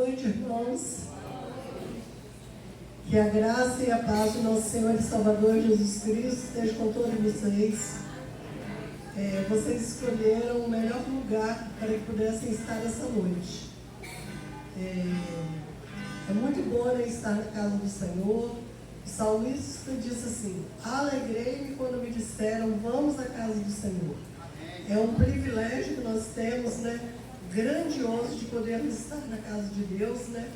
noite, irmãos. Que a graça e a paz do nosso Senhor e Salvador Jesus Cristo esteja com todos vocês. Vocês escolheram o melhor lugar para que pudessem estar essa noite. É muito bom, né, estar na casa do Senhor. O salmista diz assim: alegrei-me quando me disseram, vamos à casa do Senhor. É um privilégio que nós temos, né, grandioso, de podermos estar na casa de Deus, né,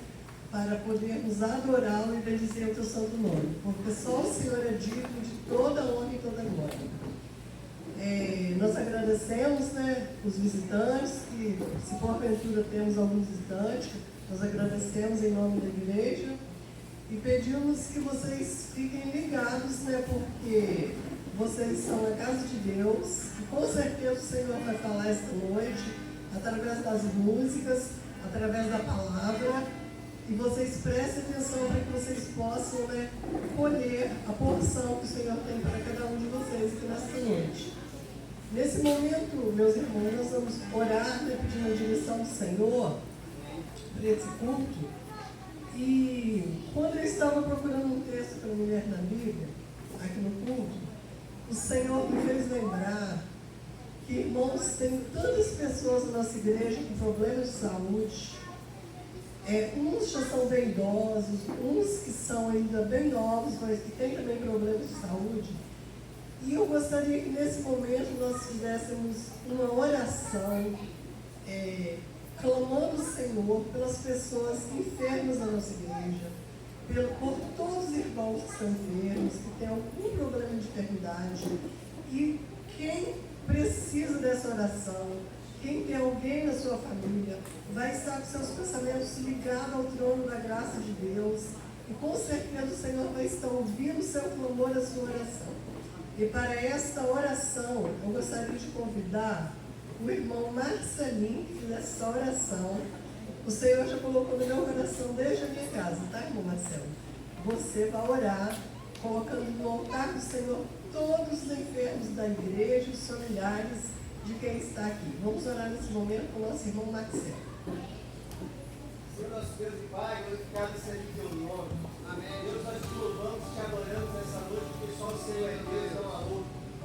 para podermos adorá-lo e bendizer o teu santo nome, porque só o Senhor é digno de toda honra e toda glória. Nós agradecemos, né, os visitantes, que se porventura temos algum visitante, nós agradecemos em nome da igreja e pedimos que vocês fiquem ligados, né, porque vocês estão na casa de Deus e com certeza o Senhor vai falar esta noite através das músicas, através da palavra, e vocês prestem atenção para que vocês possam, né, colher a porção que o Senhor tem para cada um de vocês aqui nesta noite. Nesse momento, meus irmãos, nós vamos orar, né, pedindo a direção do Senhor para esse culto. E quando eu estava procurando um texto para me ler na Bíblia, aqui no culto, o Senhor me fez lembrar que, irmãos, tem tantas pessoas na nossa igreja com problemas de saúde. Uns já são bem idosos, uns que são ainda bem novos, mas que têm também problemas de saúde. E eu gostaria que nesse momento nós fizéssemos uma oração, clamando o Senhor pelas pessoas enfermas da nossa igreja, por todos os irmãos que são enfermos, que têm algum problema de enfermidade. E quem precisa dessa oração, quem tem alguém na sua família, vai estar com seus pensamentos ligados ao trono da graça de Deus. E com certeza o Senhor vai estar ouvindo o seu clamor, a sua oração. E para esta oração, eu gostaria de convidar o irmão Marcelinho, que fez essa oração. O Senhor já colocou no meu coração desde a minha casa, tá, irmão Marcelo? Você vai orar, colocando no altar do Senhor todos os enfermos da igreja, os familiares de quem está aqui. Vamos orar nesse momento com o nosso irmão Marcelo. Senhor nosso Deus e Pai, glorificado seja o teu nome. Amém. Deus, nós te louvamos, te adoramos nessa noite, porque só o Senhor é Deus, é o amor.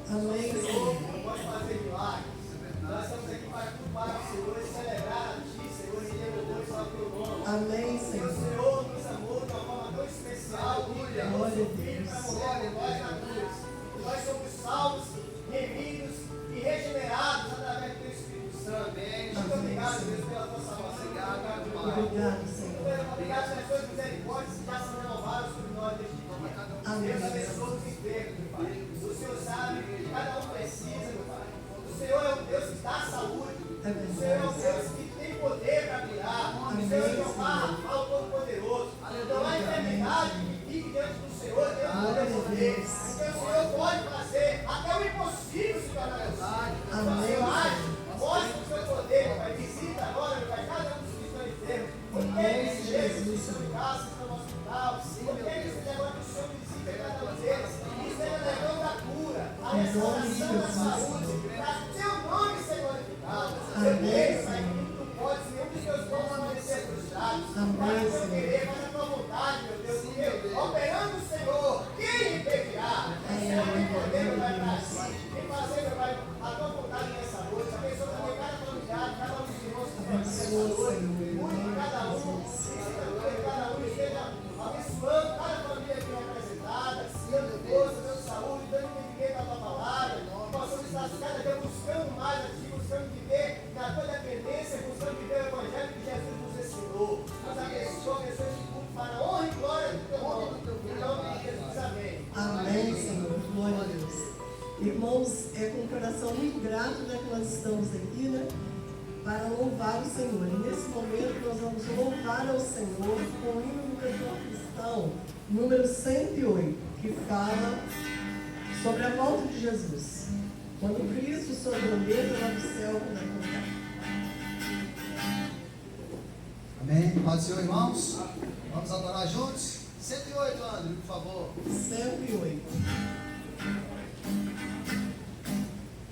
Amém, Senhor. Senhor. Não pode fazer milagres. Nós estamos aqui para culpar o Senhor e celebrar a Ti, Senhor, e louvores ao teu nome. Amém, Senhor. O Senhor. Senhor nos amou de uma forma tão especial. Glória a Deus. Para morrer por nós na cruz. E nós somos salvos, remidos e regenerados através do teu Espírito Santo. Muito obrigado, Deus, pela tua salvação. Obrigado, Senhor. Obrigado pelas suas misericórdias que já se renovaram sobre nós desde dia. Amém. Deus abençoe os enfermos, meu Pai. O Senhor sabe o que cada um precisa, meu Pai. O Senhor é o Deus que dá saúde. O Senhor é o Deus que tem poder para curar. O Senhor é o Pai, o Todo-Poderoso. Não há enfermidade que fique diante do Senhor, Deus do poder. Porque o Senhor pode fazer até o impossível se tornar possível. Então, Senhor, age, mostra o seu poder, meu Pai. Visita agora, meu Pai, cada um dos que estão enfermos. Protege esses Jesus, estão em casa, estão no hospital. Protege esses agora que o Senhor visita cada um deles. E esteja levando a cura, a restauração da saúde, para teu nome ser glorificado. Eu creio, Pai, que tu podes, nenhum dos teus dons podem ser frustrados. Faz o teu querer, faz a tua vontade, meu Deus. Porque operando o Senhor, quem impedirá? O Senhor tem poder, meu Pai, para si. Em fazer, meu Pai, a tua vontade nessa noite. Abençoa também cada familiar, cada um dos irmãos que estão aqui nessa noite. Muito cada um, cada um esteja abençoando cada família aqui representada, dando força, dando saúde, dando entendimento à tua palavra. Possamos estar cada dia buscando mais a ti, buscando viver na tua dependência, buscando viver o evangelho que Jesus nos ensinou. Nos abençoe esse culto para a honra e glória do teu nome. Em nome de Jesus, amém. Amém, Senhor. Glória a Deus. Irmãos, é com um coração muito grato, né, que nós estamos aqui, né, para louvar o Senhor. E nesse momento nós vamos louvar ao Senhor com o hino do cantor cristão, número 108, que fala sobre a volta de Jesus. Quando Cristo, sua grandeza, lá do céu, vai voltar. Amém. Paz do Senhor, irmãos. Vamos adorar juntos? 108, André, por favor. 108.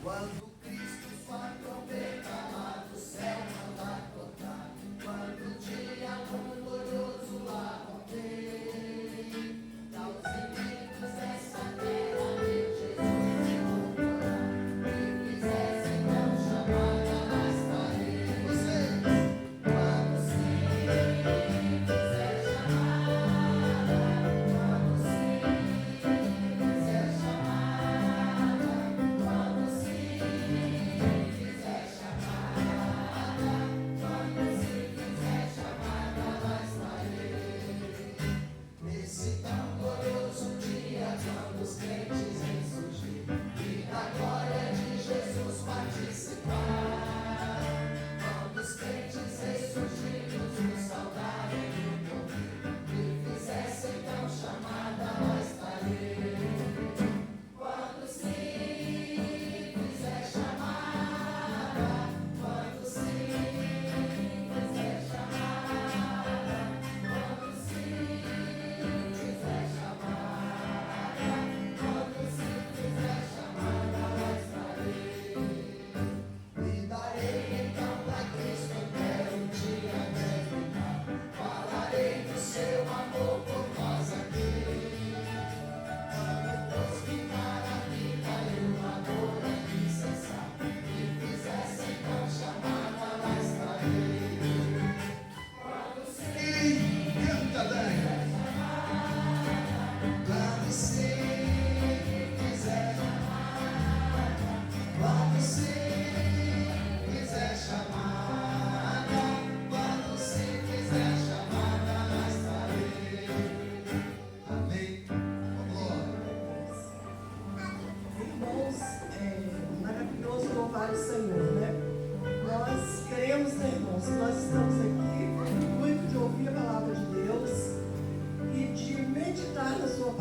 Quando Cristo sua trombeta lá do céu mandar tocar, quando o dia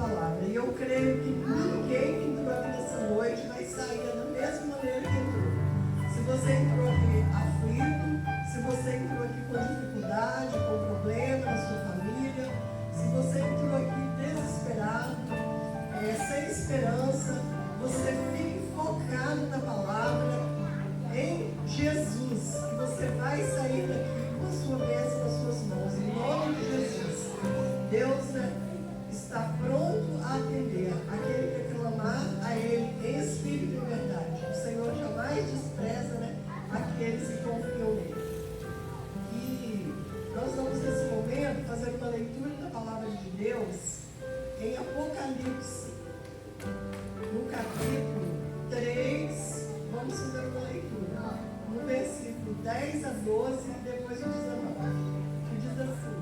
palavra. E eu creio que ninguém que entrou aqui nessa noite vai sair da mesma maneira que entrou. Se você entrou aqui aflito, se você entrou aqui com dificuldade, com problema na sua família, se você entrou aqui desesperado, sem esperança, você fique focado na palavra, em Jesus, que você vai sair daqui com a sua bênção nas suas mãos, em nome de Jesus. Deus está pronto a atender aquele que clamar a Ele em espírito e verdade. O Senhor jamais despreza aqueles que confiam nele. E nós vamos nesse momento fazer uma leitura da palavra de Deus em Apocalipse, no capítulo 3, vamos fazer uma leitura, no versículo 10 a 12 e depois o 19, que diz assim: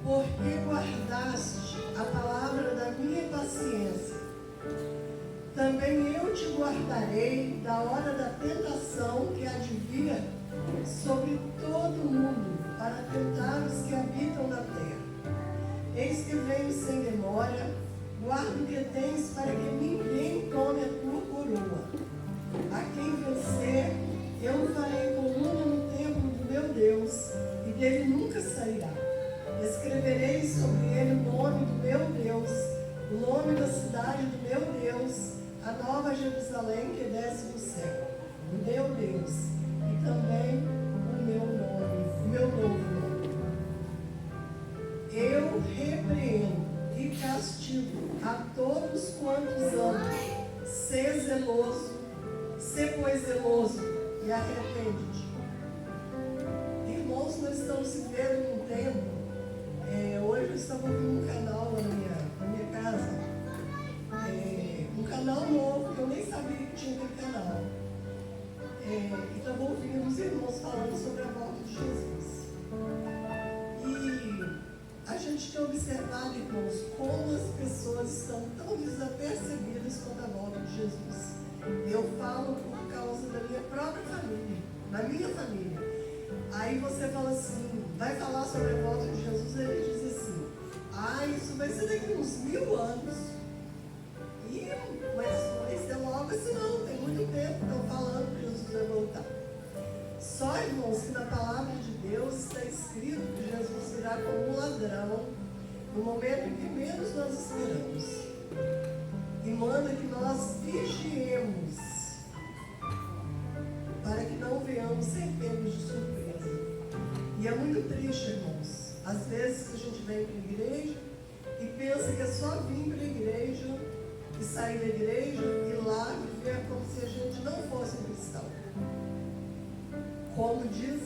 porque guardaste a palavra da minha paciência, também eu te guardarei da hora da tentação que há de vir sobre todo o mundo, para tentar os que habitam na terra. Eis que venho sem demora, guarda o que tens, para que ninguém tome a tua coroa. A quem vencer, eu o farei coluna no templo do meu Deus, e dele nunca sairá. Escreverei sobre ele o nome do meu Deus, o nome da cidade do meu Deus, a nova Jerusalém que desce do céu, o meu Deus, e também o meu nome, o meu novo nome. Eu repreendo e castigo a todos quantos amam. Sê zeloso, sê pois zeloso e arrepende-te. Irmãos, nós estamos vivendo num tempo. Hoje eu estava ouvindo um canal lá na minha casa, um canal novo, que eu nem sabia que tinha aquele canal. E estava ouvindo os irmãos falando sobre a volta de Jesus. E a gente tem observado, irmãos, como as pessoas estão tão desapercebidas quanto à volta de Jesus. Eu falo por causa da minha própria família, da minha família. Aí você fala assim, vai falar sobre a volta de Jesus, e ele diz assim: isso vai ser daqui uns 1000 anos. Mas vai ser logo assim, não, tem muito tempo que estão falando que Jesus vai voltar. Só, irmãos, que na palavra de Deus está escrito que Jesus virá como um ladrão no momento em que menos nós esperamos. E manda que nós vigiemos para que não venhamos ser pegos de surpresa. E é muito triste, irmãos. Às vezes a gente vem para a igreja e pensa que é só vir para a igreja e sair da igreja e lá viver como se a gente não fosse um cristão. Como diz,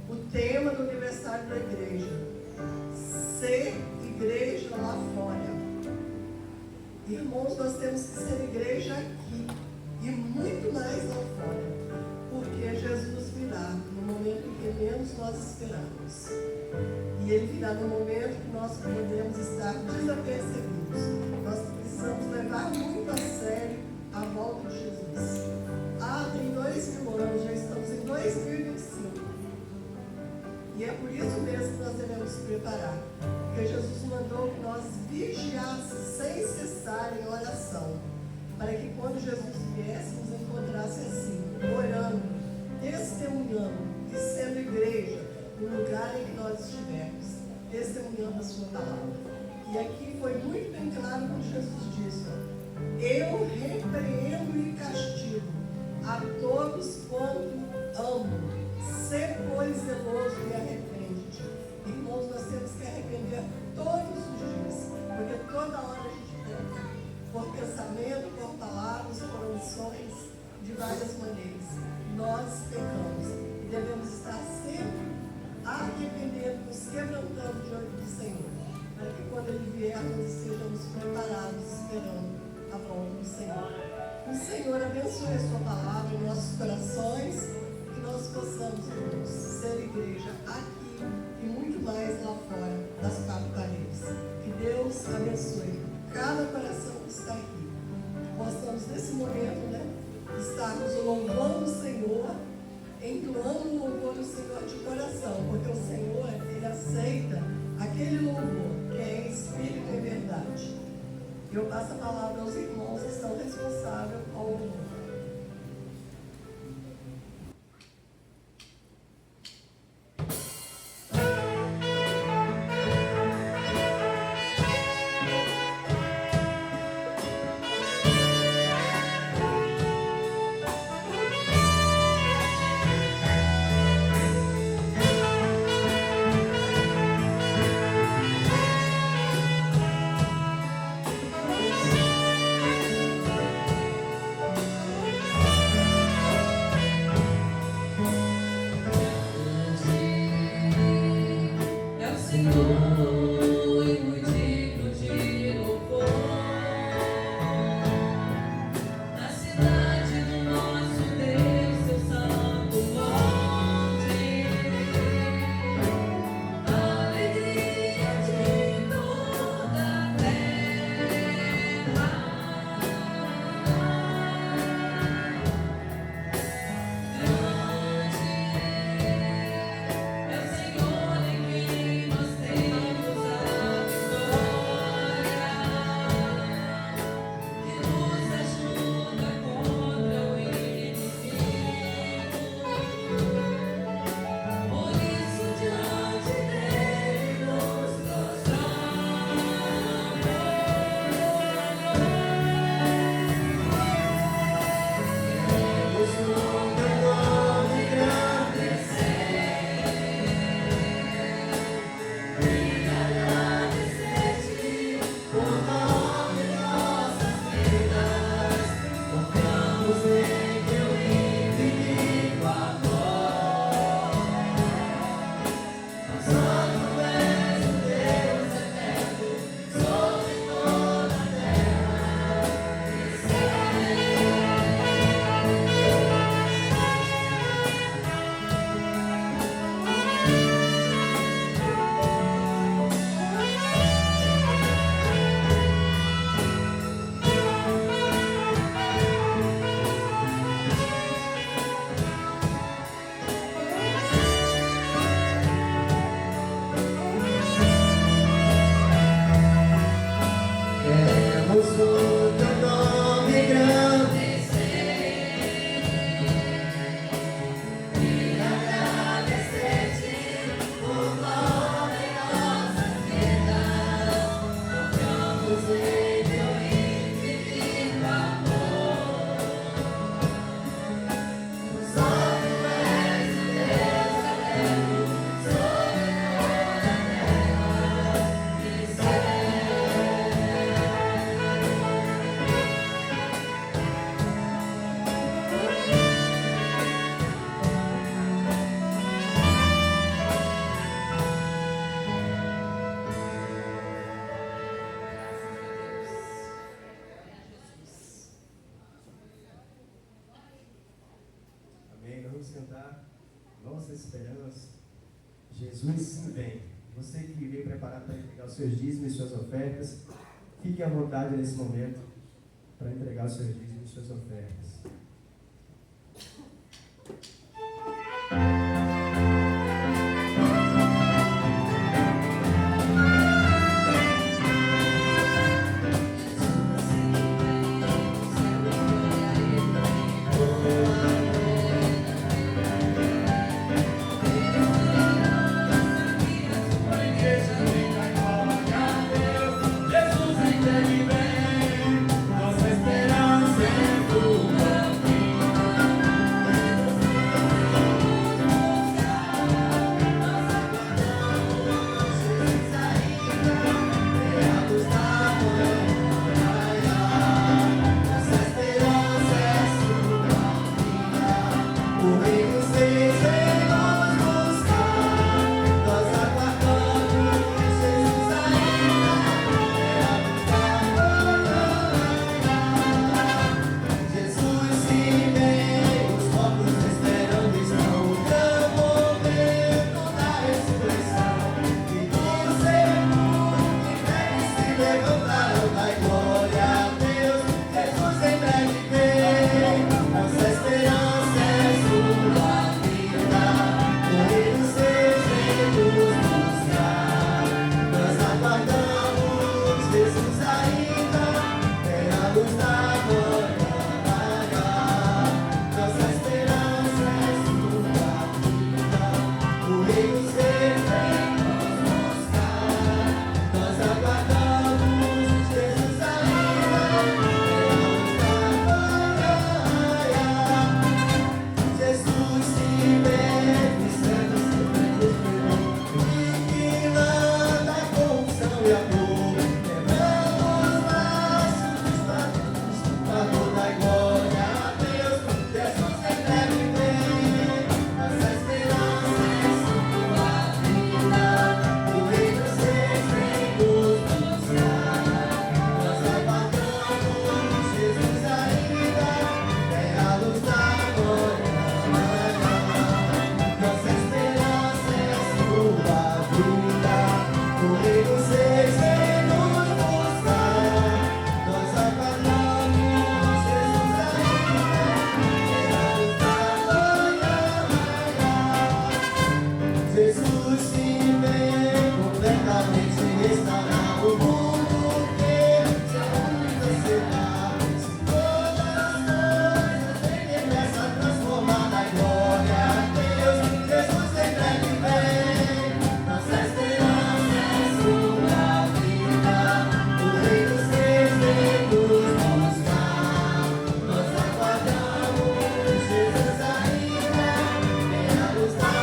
o tema do aniversário da igreja: ser igreja lá fora. Irmãos, nós temos que ser igreja aqui e muito mais lá fora. Porque Jesus virá no momento em que menos nós esperamos. E Ele virá no momento que nós podemos estar desapercebidos. Nós precisamos levar muito a sério a volta de Jesus. Tem 2000 anos, já estamos em 2025. E é por isso mesmo que nós devemos nos preparar. Porque Jesus mandou que nós vigiássemos sem cessar em oração. Para que quando Jesus viesse, nos encontrasse assim, orando, testemunhando e sendo igreja no lugar em que nós estivermos, testemunhando a sua palavra. E aqui foi muito bem claro quando Jesus disse: eu repreendo e castigo a todos quanto amo. Sê, pois, zeloso e arrepende-te. Irmãos, nós temos que arrepender todos os dias, porque toda hora a gente peca, por pensamento, por palavras, por omissões, de várias maneiras. Nós pecamos e devemos estar sempre arrependendo, nos quebrantando diante do Senhor, para que quando Ele vier, nós estejamos preparados, esperando a volta do Senhor. O Senhor abençoe a sua palavra em nossos corações, que nós possamos, irmãos, ser igreja aqui e muito mais lá fora das 4 paredes. Que Deus abençoe cada coração que está aqui. Possamos nesse momento, estarmos louvando o Senhor, entoando o louvor do Senhor de Eu passo a palavra aos irmãos que são responsáveis ao louvor. Cantar Nossa Esperança. Jesus sim vem. Você que veio preparado para entregar os seus dízimos e suas ofertas, fique à vontade nesse momento para entregar os seus dízimos e suas ofertas. Nossa esperança é tua. Jesus se vem completamente restaurar o mundo que se afunda será. Todas as coisas vem depressa transformar na glória a Deus. Jesus em breve vem, nossa esperança é sua vida. O Rei dos Reis vem nos buscar. Nós aguardamos Jesus ainda, vem a luz da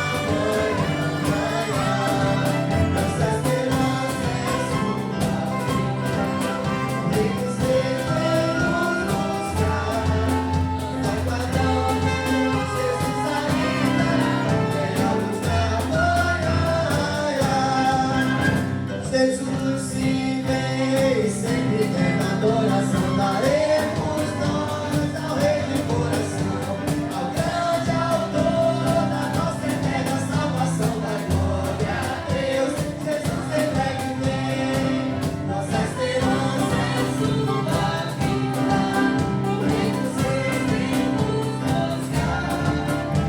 Jesus se vem, sempre tem adoração, daremos nós ao Rei de coração, ao grande autor da nossa eterna salvação, da glória a Deus. Jesus em breve vem, nossa esperança é sua vida. O Rei dos Reis vem nos buscar,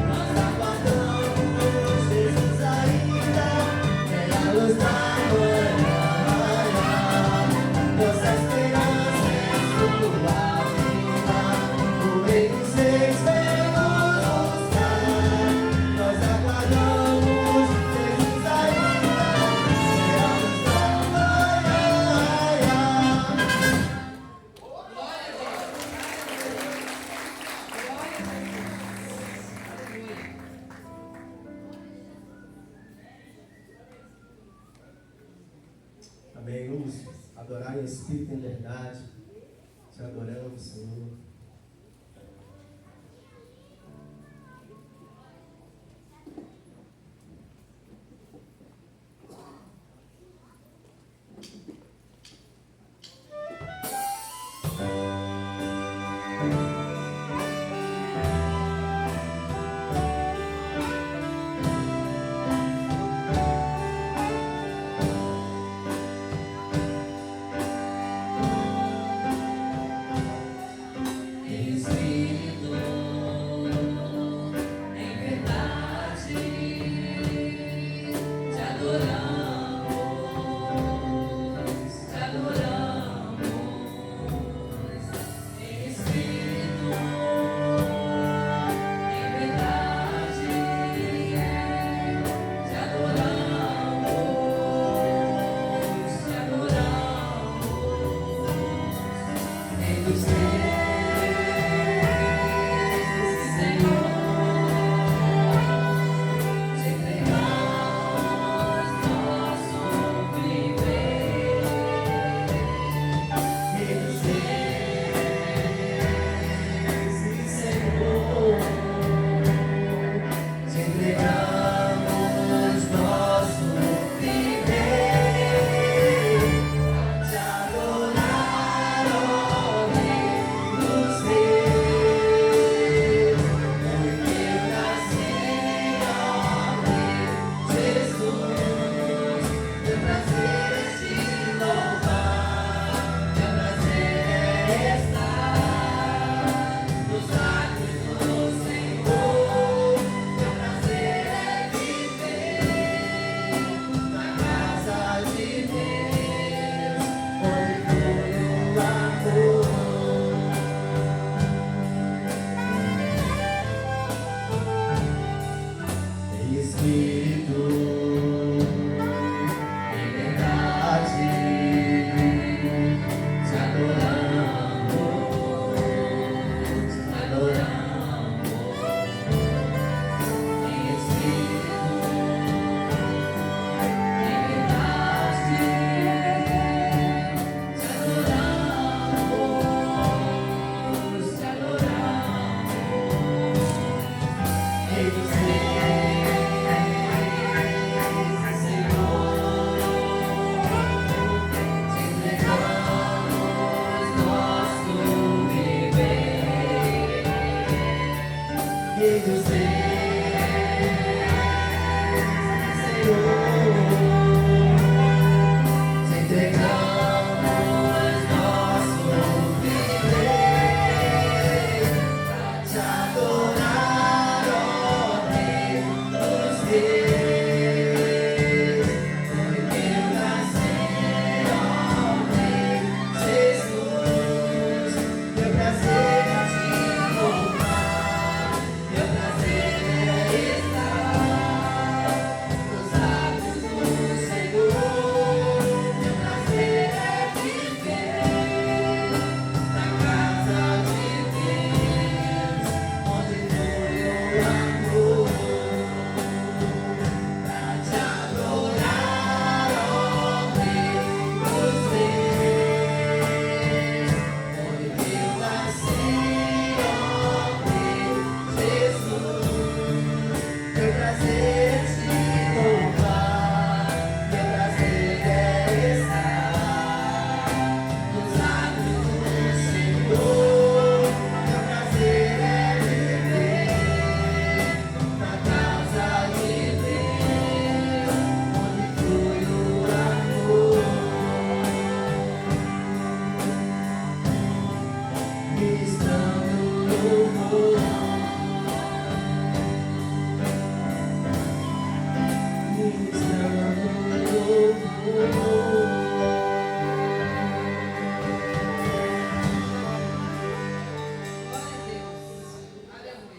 nós aguardamos Jesus ainda, vem a luz da manhã. Nossa esperança é sua vida. O Rei dos Reis vem nos buscar. Nós aguardamos Jesus ainda, vem a luz da manhã. Amém. Vamos adorar em espírito e em verdade. Te adoramos, Senhor.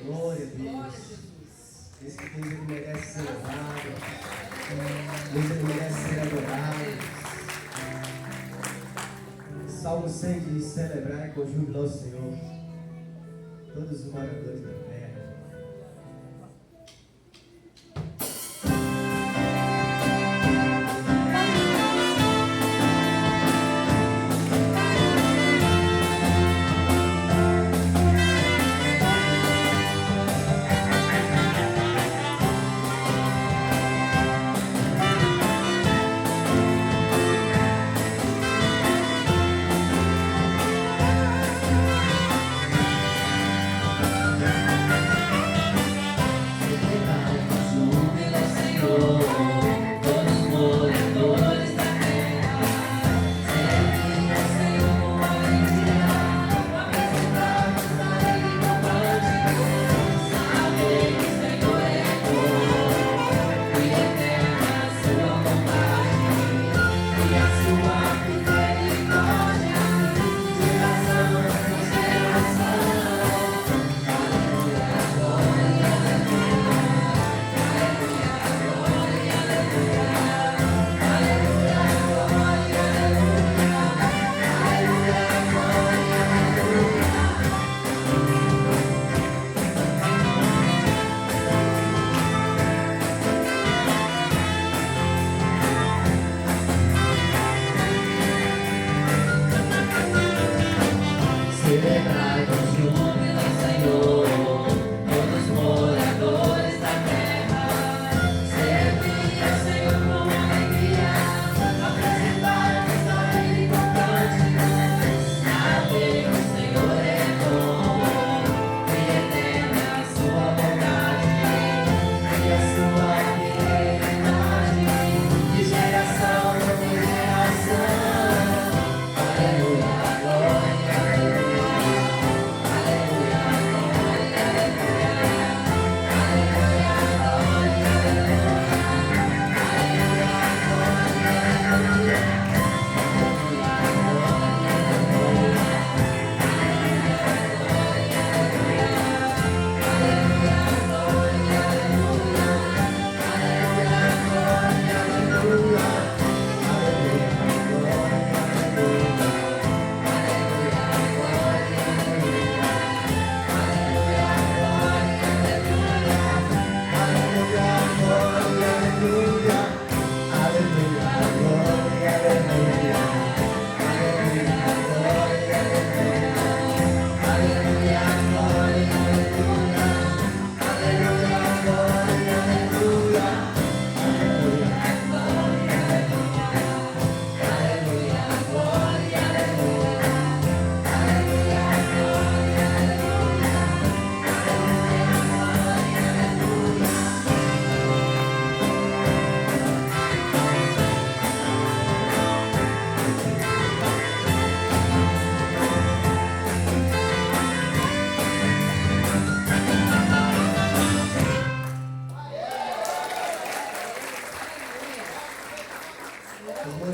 Glória a Deus. Esse Deus ele merece ser louvado. Deus ele merece ser adorado. Salmo 100 diz: celebrai com júbilo ao Senhor todos os moradores da terra.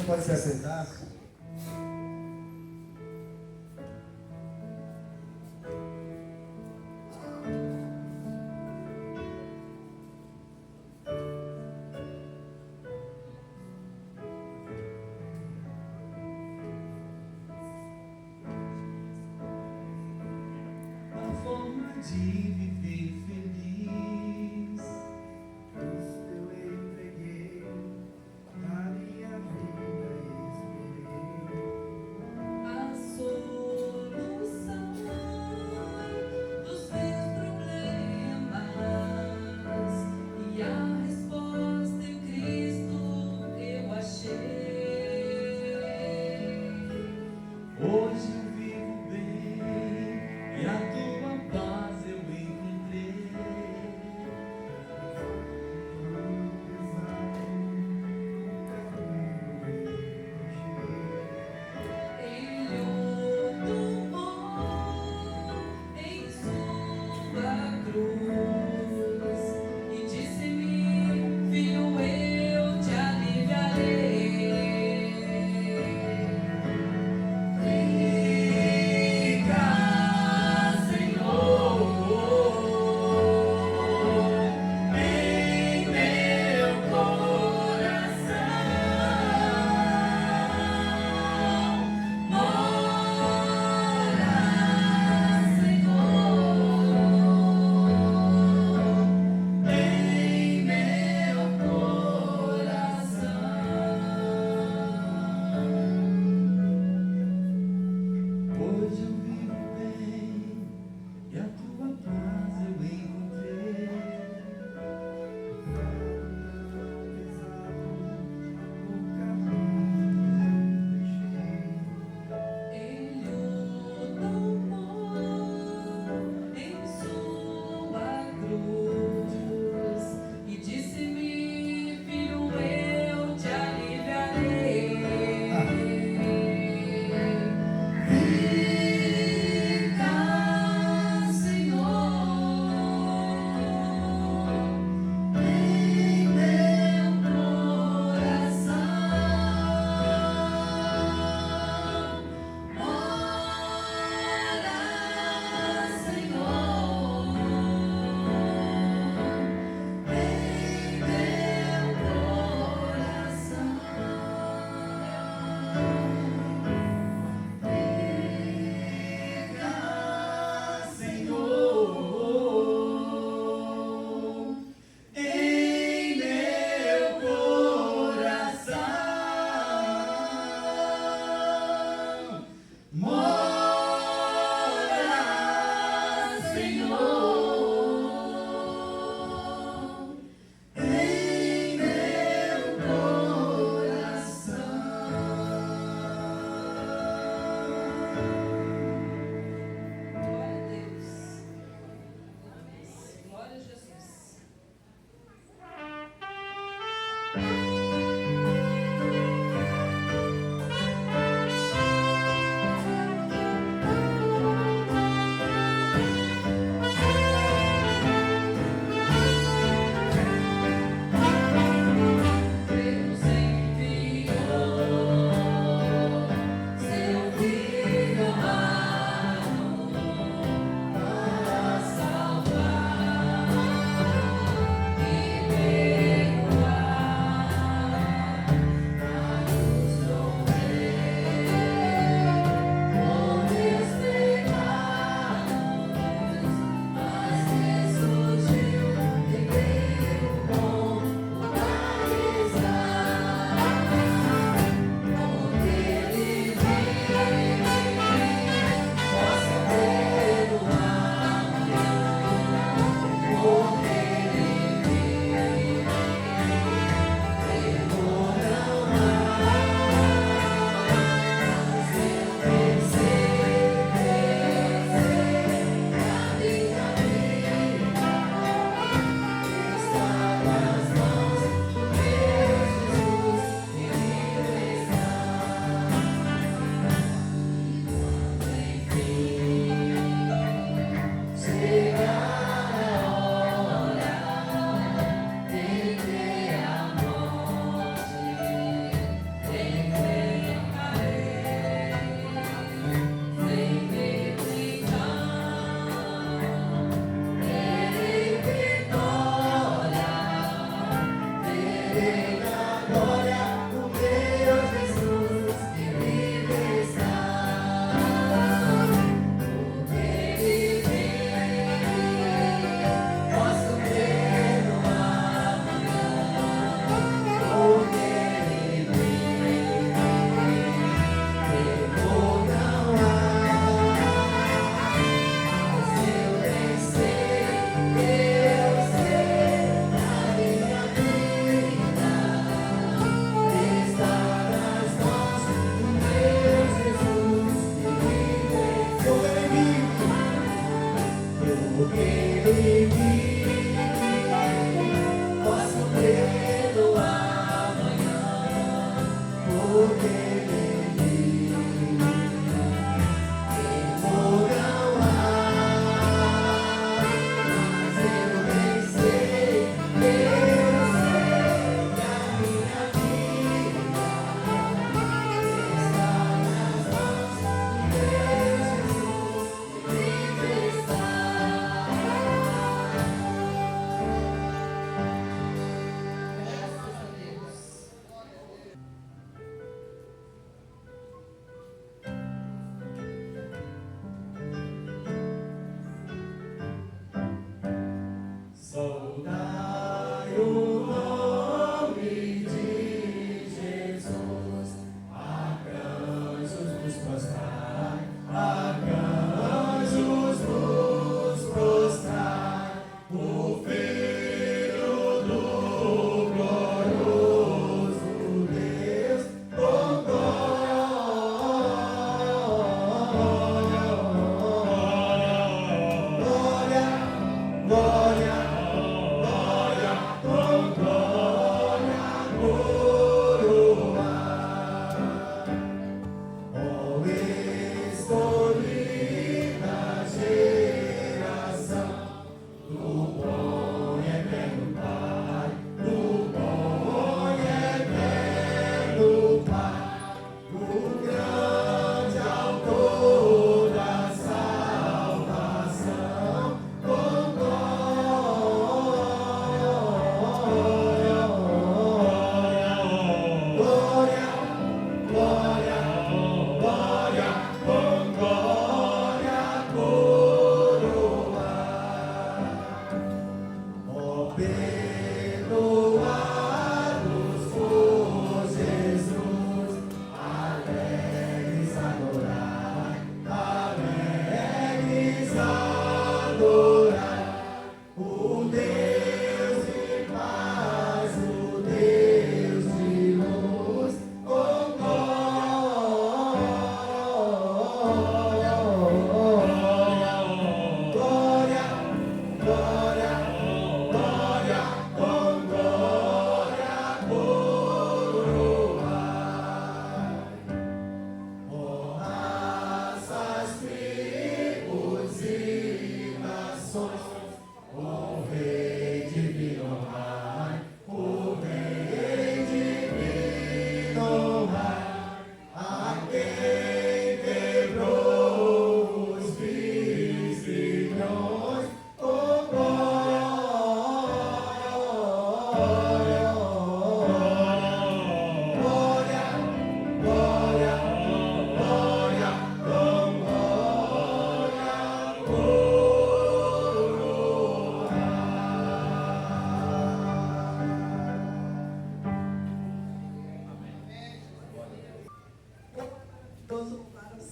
Pode se assentar. A forma de viver feliz, Cristo eu entreguei, a minha vida esperei.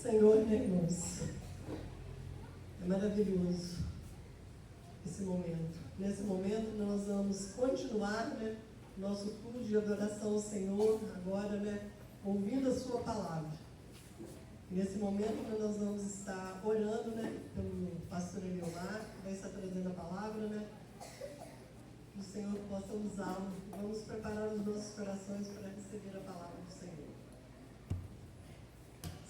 Senhor, né, irmãos? É maravilhoso esse momento. Nesse momento nós vamos continuar, né, nosso culto de adoração ao Senhor, agora, né, ouvindo a sua palavra. Nesse momento nós vamos estar orando, né, pelo pastor Eliomar, que vai estar trazendo a palavra, né, que o Senhor possa usá-lo. Vamos preparar os nossos corações para receber a palavra do Senhor.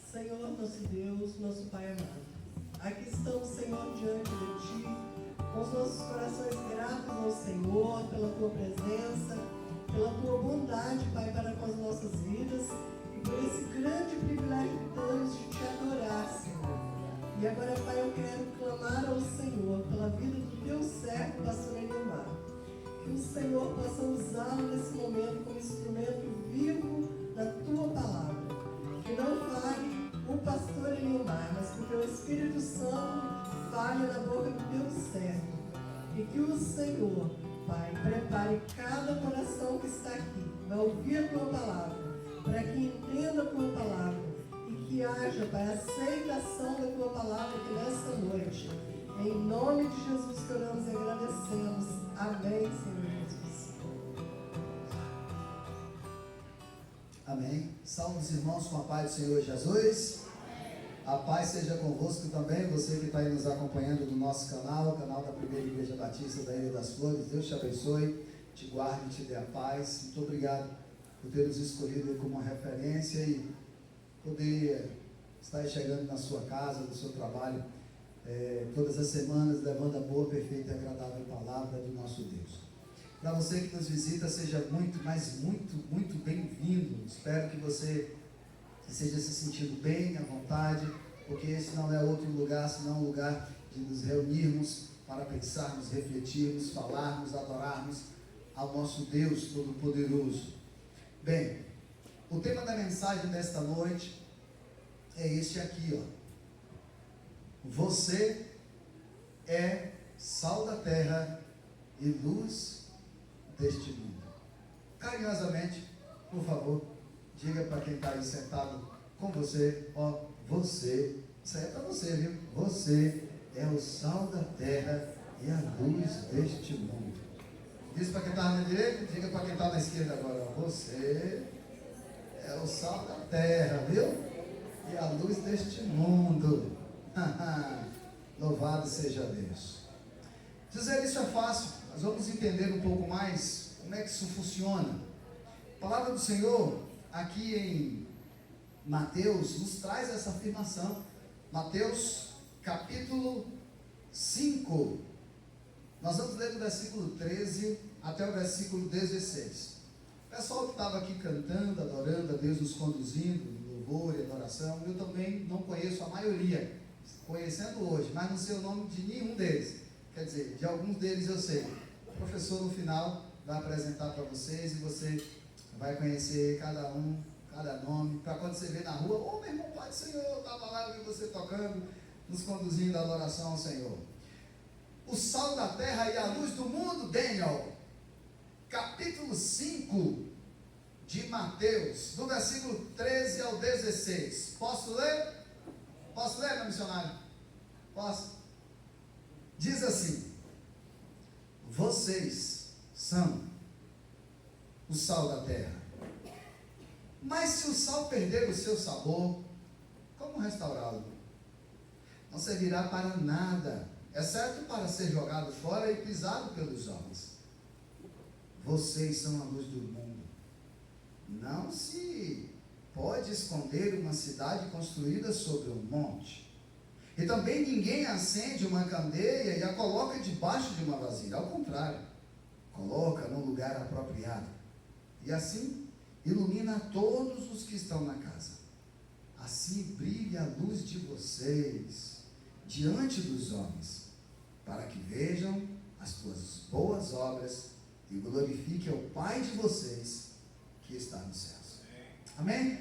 Senhor, nosso Deus, nosso Pai amado, aqui estamos, Senhor, diante de Ti, com os nossos corações gratos ao Senhor, pela Tua presença, pela Tua bondade, Pai, para com as nossas vidas, e por esse grande privilégio que temos de Te adorar, Senhor. E agora, Pai, eu quero clamar ao Senhor pela vida do Teu servo, pastor Eliomar. Que o Senhor possa usá-lo nesse momento como instrumento vivo da Tua palavra. Que não fale o pastor Eliomar, mas que o Teu Espírito Santo fale na boca do Teu servo. E que o Senhor, Pai, prepare cada coração que está aqui, vai ouvir a Tua palavra, para que entenda a Tua palavra e que haja, Pai, aceitação da Tua palavra aqui nesta noite. Em nome de Jesus que oramos e agradecemos. Amém, Senhor Jesus. Amém. Salve os irmãos com a paz do Senhor Jesus. A paz seja convosco também, você que está aí nos acompanhando no nosso canal, o canal da Primeira Igreja Batista da Ilha das Flores. Deus te abençoe, te guarde e te dê a paz. Muito obrigado por ter nos escolhido como referência e poder estar chegando na sua casa, no seu trabalho, todas as semanas, levando a boa, perfeita e agradável palavra do nosso Deus. Para você que nos visita, seja muito, mas muito bem-vindo. Espero que você esteja se sentindo bem, à vontade, porque esse não é outro lugar, senão um lugar de nos reunirmos para pensarmos, refletirmos, falarmos, adorarmos ao nosso Deus Todo-Poderoso. Bem, o tema da mensagem desta noite é este aqui, ó. Você é sal da terra e luz deste mundo. Carinhosamente, por favor, diga para quem está aí sentado com você, ó, você, isso aí é para você, viu? Você é o sal da terra e a luz deste mundo. Diz para quem está na direita, diga para quem está na esquerda agora, ó, você é o sal da terra, viu? E a luz deste mundo. Louvado seja Deus. Dizer isso é fácil, nós vamos entender um pouco mais como é que isso funciona. A palavra do Senhor aqui em Mateus nos traz essa afirmação. Mateus capítulo 5. Nós vamos ler do versículo 13 até o versículo 16. O pessoal que estava aqui cantando, adorando a Deus, nos conduzindo em louvor e adoração, eu também não conheço a maioria, conhecendo hoje, mas não sei o nome de nenhum deles. Quer dizer, de alguns deles eu sei. O professor no final vai apresentar para vocês e você vai conhecer cada um, cada nome, para quando você vê na rua, ô meu irmão, Pai do Senhor, eu estava lá, eu vi você tocando, nos conduzindo à adoração ao Senhor. O sal da terra e a luz do mundo, Daniel, capítulo 5 de Mateus, do versículo 13 ao 16. Posso ler? Posso ler, meu missionário? Posso? Diz assim: vocês são o sal da terra. Mas se o sal perder o seu sabor, como restaurá-lo? Não servirá para nada, exceto para ser jogado fora e pisado pelos homens. Vocês são a luz do mundo. Não se pode esconder uma cidade construída sobre um monte. E também ninguém acende uma candeia e a coloca debaixo de uma vasilha. Ao contrário, coloca no lugar apropriado. E assim ilumina todos os que estão na casa. Assim brilha a luz de vocês diante dos homens, para que vejam as suas boas obras e glorifiquem o Pai de vocês que está nos céus. Amém?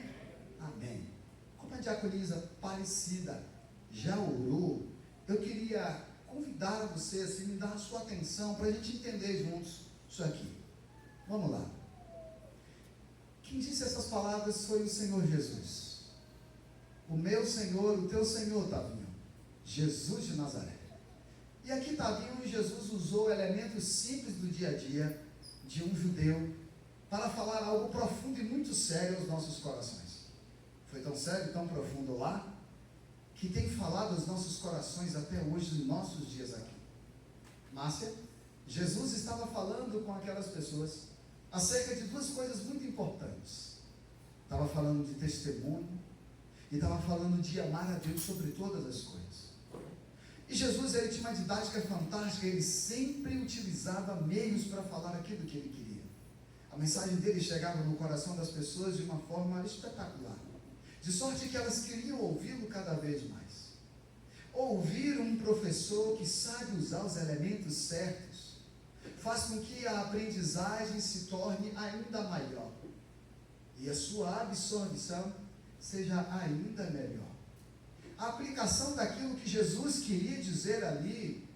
Amém. Como a diaconisa Aparecida já orou, eu queria convidar você assim, me dar a sua atenção para a gente entender juntos isso aqui. Vamos lá. Quem disse essas palavras foi o Senhor Jesus. O meu Senhor, o teu Senhor, Tavinho. Jesus de Nazaré. E aqui, Tavinho, Jesus usou elementos simples do dia a dia de um judeu para falar algo profundo e muito sério aos nossos corações. Foi tão sério, tão profundo lá, que tem falado aos nossos corações até hoje, nos nossos dias aqui. Márcia, Jesus estava falando com aquelas pessoas acerca de duas coisas muito importantes. Estava falando de testemunho e estava falando de amar a Deus sobre todas as coisas. E Jesus, ele tinha uma didática fantástica, ele sempre utilizava meios para falar aquilo que ele queria. A mensagem dele chegava no coração das pessoas de uma forma espetacular, de sorte que elas queriam ouvi-lo cada vez mais. Ouvir um professor que sabe usar os elementos certos faz com que a aprendizagem se torne ainda maior e a sua absorção seja ainda melhor. A aplicação daquilo que Jesus queria dizer ali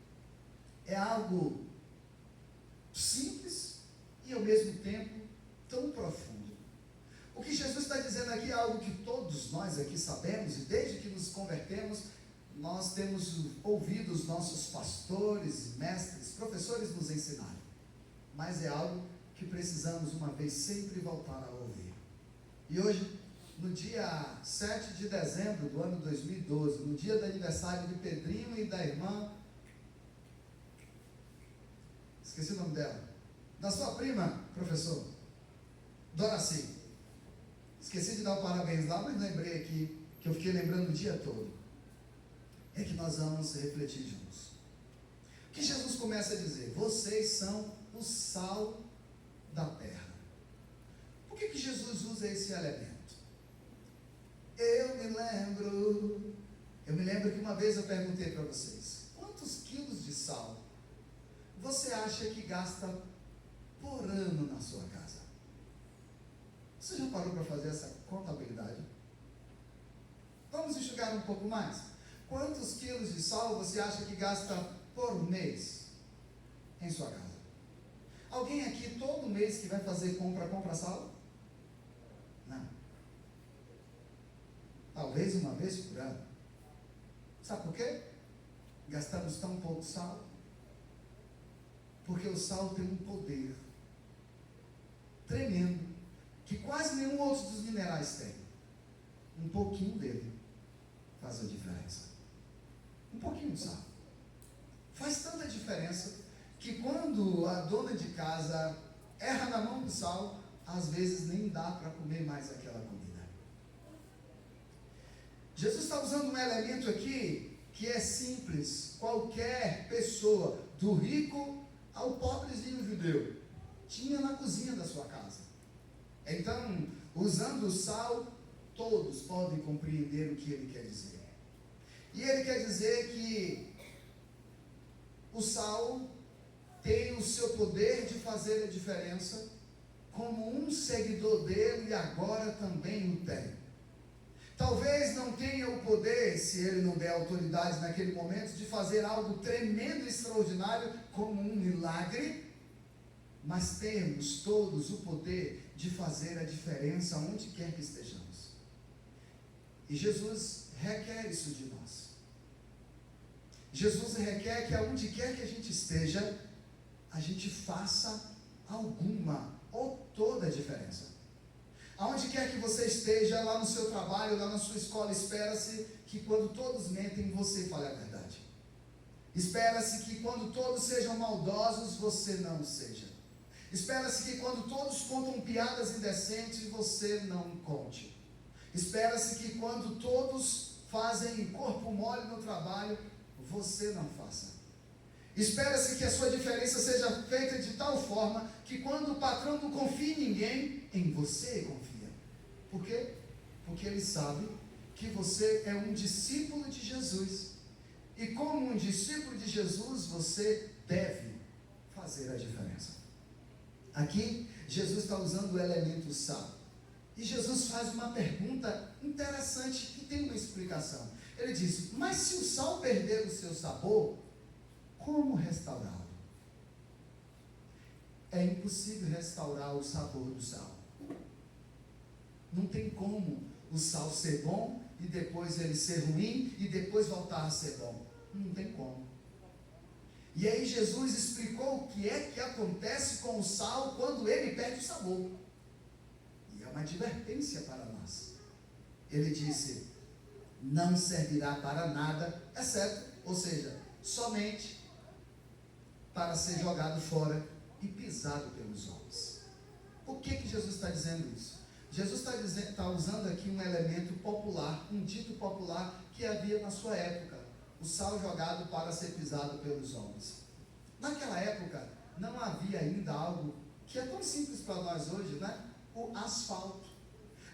é algo simples e ao mesmo tempo tão profundo. O que Jesus está dizendo aqui é algo que todos nós aqui sabemos, e desde que nos convertemos, nós temos ouvido os nossos pastores, mestres, professores nos ensinarem. Mas é algo que precisamos uma vez sempre voltar a ouvir. E hoje, no dia 7 de dezembro do ano 2012, no dia do aniversário de Pedrinho e da irmã, esqueci o nome dela, da sua prima, professor, Doraci. Esqueci de dar o parabéns lá, mas lembrei aqui, que eu fiquei lembrando o dia todo. É que nós vamos refletir juntos. O que Jesus começa a dizer? Vocês são o sal da terra. Por que Jesus usa esse elemento? Eu me lembro que uma vez eu perguntei para vocês, quantos quilos de sal você acha que gasta por ano na sua casa? Você já parou para fazer essa contabilidade? Vamos enxugar um pouco mais. Quantos quilos de sal você acha que gasta por mês em sua casa? Alguém aqui todo mês que vai fazer compra sal? Não. Talvez uma vez por ano. Sabe por quê? Gastamos tão pouco sal? Porque o sal tem um poder tremendo, que quase nenhum outro dos minerais tem. Um pouquinho dele faz a diferença. Um pouquinho de sal. Faz tanta diferença que quando a dona de casa erra na mão do sal, às vezes nem dá para comer mais aquela comida. Jesus está usando um elemento aqui que é simples. Qualquer pessoa, do rico ao pobrezinho judeu, tinha na cozinha da sua casa. Então, usando o sal, todos podem compreender o que ele quer dizer. E ele quer dizer que o sal tem o seu poder de fazer a diferença, como um seguidor dele agora também o tem. Talvez não tenha o poder, se ele não der autoridade naquele momento, de fazer algo tremendo e extraordinário, como um milagre, mas temos todos o poder de fazer a diferença onde quer que estejamos. E Jesus requer isso de nós. Jesus requer que aonde quer que a gente esteja, a gente faça alguma ou toda a diferença. Aonde quer que você esteja, lá no seu trabalho, lá na sua escola, espera-se que quando todos mentem, você fale a verdade. Espera-se que quando todos sejam maldosos, você não seja. Espera-se que quando todos contam piadas indecentes, você não conte. Espera-se que quando todos fazem corpo mole no trabalho, você não faça. Espera-se que a sua diferença seja feita de tal forma que quando o patrão não confia em ninguém, em você confia. Por quê? Porque ele sabe que você é um discípulo de Jesus. E como um discípulo de Jesus, você deve fazer a diferença. Aqui, Jesus está usando o elemento sal. E Jesus faz uma pergunta interessante que tem uma explicação. Ele diz, mas se o sal perder o seu sabor, como restaurá-lo? É impossível restaurar o sabor do sal. Não tem como o sal ser bom e depois ele ser ruim, e depois voltar a ser bom. Não tem como. E aí Jesus explicou o que é que acontece com o sal quando ele perde o sabor. E é uma advertência para nós. Ele disse: não servirá para nada, exceto, ou seja, somente para ser jogado fora e pisado pelos homens. Por que Jesus está dizendo isso? Jesus está usando aqui um elemento popular, um dito popular que havia na sua época: o sal jogado para ser pisado pelos homens. Naquela época não havia ainda algo que é tão simples para nós hoje, né? O asfalto.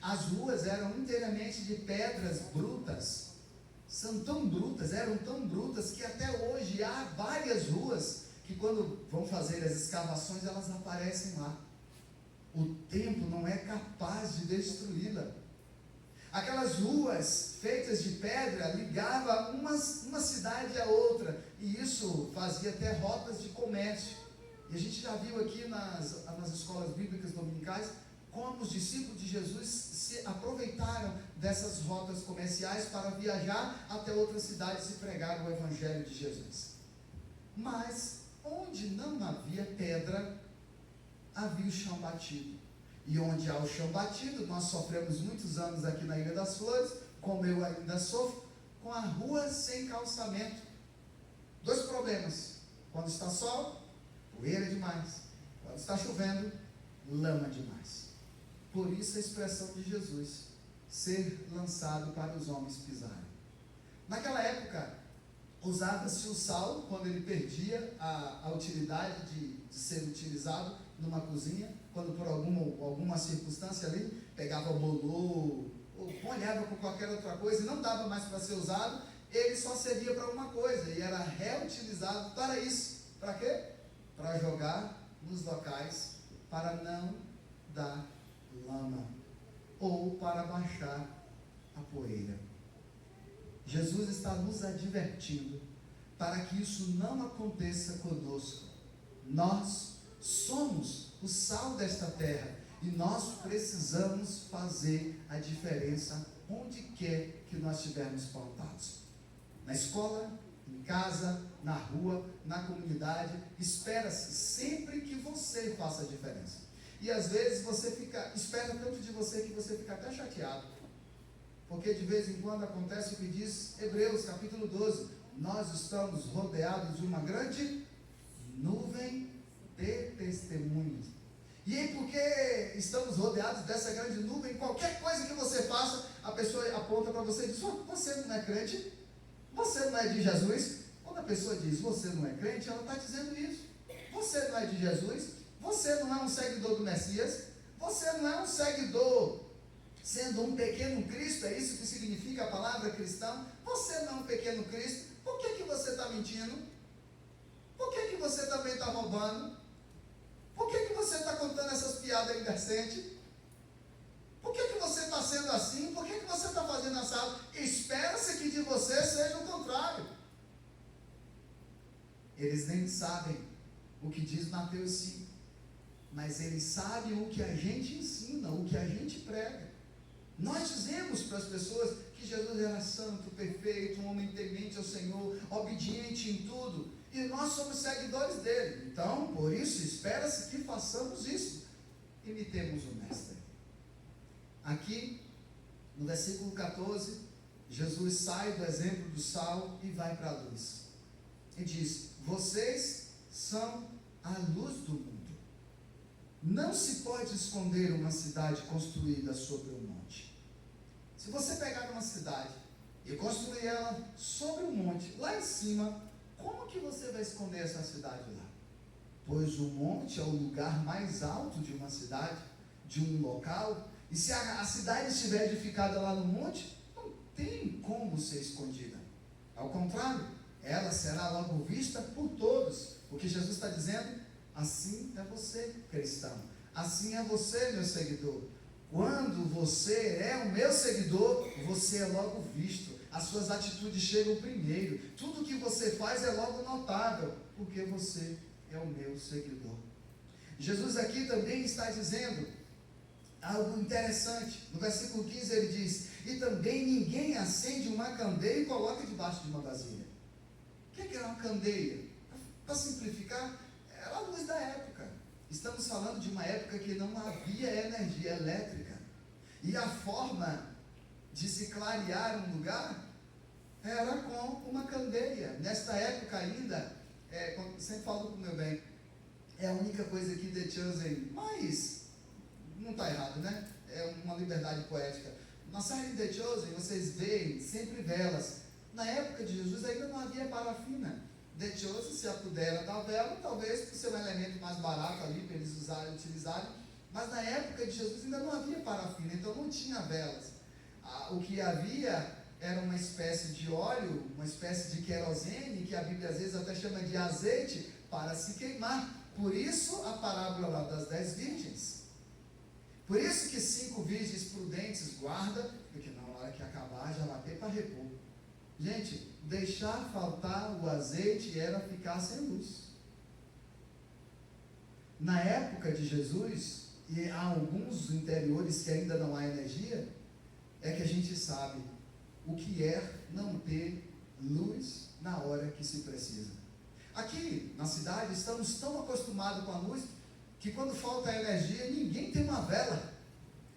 As ruas eram inteiramente de pedras brutas. São tão brutas, eram tão brutas que até hoje há várias ruas que quando vão fazer as escavações elas aparecem lá. O tempo não é capaz de destruí-la. Aquelas ruas feitas de pedra ligavam uma cidade a outra, e isso fazia até rotas de comércio. E a gente já viu aqui nas escolas bíblicas dominicais como os discípulos de Jesus se aproveitaram dessas rotas comerciais para viajar até outras cidades e pregar o Evangelho de Jesus. Mas onde não havia pedra, havia o chão batido. E onde há o chão batido, nós sofremos muitos anos aqui na Ilha das Flores, como eu ainda sofro, com a rua sem calçamento. Dois problemas: quando está sol, poeira demais; quando está chovendo, lama demais. Por isso a expressão de Jesus: ser lançado para os homens pisarem. Naquela época, usava-se o sal quando ele perdia a utilidade de ser utilizado numa cozinha, quando por alguma circunstância ali pegava bolor ou molhava com qualquer outra coisa e não dava mais para ser usado, ele só servia para uma coisa e era reutilizado para isso. Para quê? Para jogar nos locais, para não dar lama ou para baixar a poeira. Jesus está nos advertindo para que isso não aconteça conosco. Nós somos o sal desta terra e nós precisamos fazer a diferença onde quer que nós estivermos plantados. Na escola, em casa, na rua, na comunidade, espera-se sempre que você faça a diferença. E às vezes você espera tanto de você que você fica até chateado. Porque de vez em quando acontece o que diz Hebreus capítulo 12: nós estamos rodeados de uma grande nuvem de testemunhos. E aí, porque estamos rodeados dessa grande nuvem, qualquer coisa que você faça, a pessoa aponta para você e diz: você não é crente? Você não é de Jesus? Quando a pessoa diz você não é crente, ela está dizendo isso. Você não é de Jesus? Você não é um seguidor do Messias? Você não é um seguidor sendo um pequeno Cristo? É isso que significa a palavra cristão? Você não é um pequeno Cristo? Por que você está mentindo? Por que você também está roubando? Por que você está contando essas piadas indecentes? Por que você está sendo assim? Por que você está fazendo assado? Espera-se que de você seja o contrário. Eles nem sabem o que diz Mateus 5, mas eles sabem o que a gente ensina, o que a gente prega. Nós dizemos para as pessoas que Jesus era santo, perfeito, um homem temente ao Senhor, obediente em tudo, e nós somos seguidores dele. Então, por isso, espera-se que façamos isso. Imitemos o Mestre. Aqui, no versículo 14, Jesus sai do exemplo do sal e vai para a luz. E diz: vocês são a luz do mundo. Não se pode esconder uma cidade construída sobre um monte. Se você pegar uma cidade e construir ela sobre um monte, lá em cima, como que você vai esconder essa cidade lá? Pois o monte é o lugar mais alto de uma cidade, de um local, e se a cidade estiver edificada lá no monte, não tem como ser escondida. Ao contrário, ela será logo vista por todos. O que Jesus está dizendo: assim é você, cristão. Assim é você, meu seguidor. Quando você é o meu seguidor, você é logo visto. As suas atitudes chegam primeiro. Tudo que você faz é logo notável, porque você é o meu seguidor. Jesus aqui também está dizendo algo interessante. No versículo 15 ele diz: e também ninguém acende uma candeia e coloca debaixo de uma vasilha. O que era uma candeia? Para simplificar, era a luz da época. Estamos falando de uma época que não havia energia elétrica. E a forma de se clarear um lugar era com uma candeia. Nesta época ainda, sempre falo com o meu bem, é a única coisa que The Chosen, mas não está errado, né? É uma liberdade poética. Na série The Chosen, vocês veem sempre velas. Na época de Jesus ainda não havia parafina. The Chosen, se a puder dar vela, talvez por ser um elemento mais barato ali para eles utilizarem. Mas na época de Jesus ainda não havia parafina, então não tinha velas. O que havia era uma espécie de óleo, uma espécie de querosene, que a Bíblia às vezes até chama de azeite, para se queimar. Por isso a parábola lá das 10 virgens. Por isso que 5 virgens prudentes guarda, porque na hora que acabar já vai ter para repor. Gente, deixar faltar o azeite era ficar sem luz. Na época de Jesus, e há alguns interiores que ainda não há energia, é que a gente sabe o que é não ter luz na hora que se precisa. Aqui na cidade estamos tão acostumados com a luz que quando falta energia ninguém tem uma vela.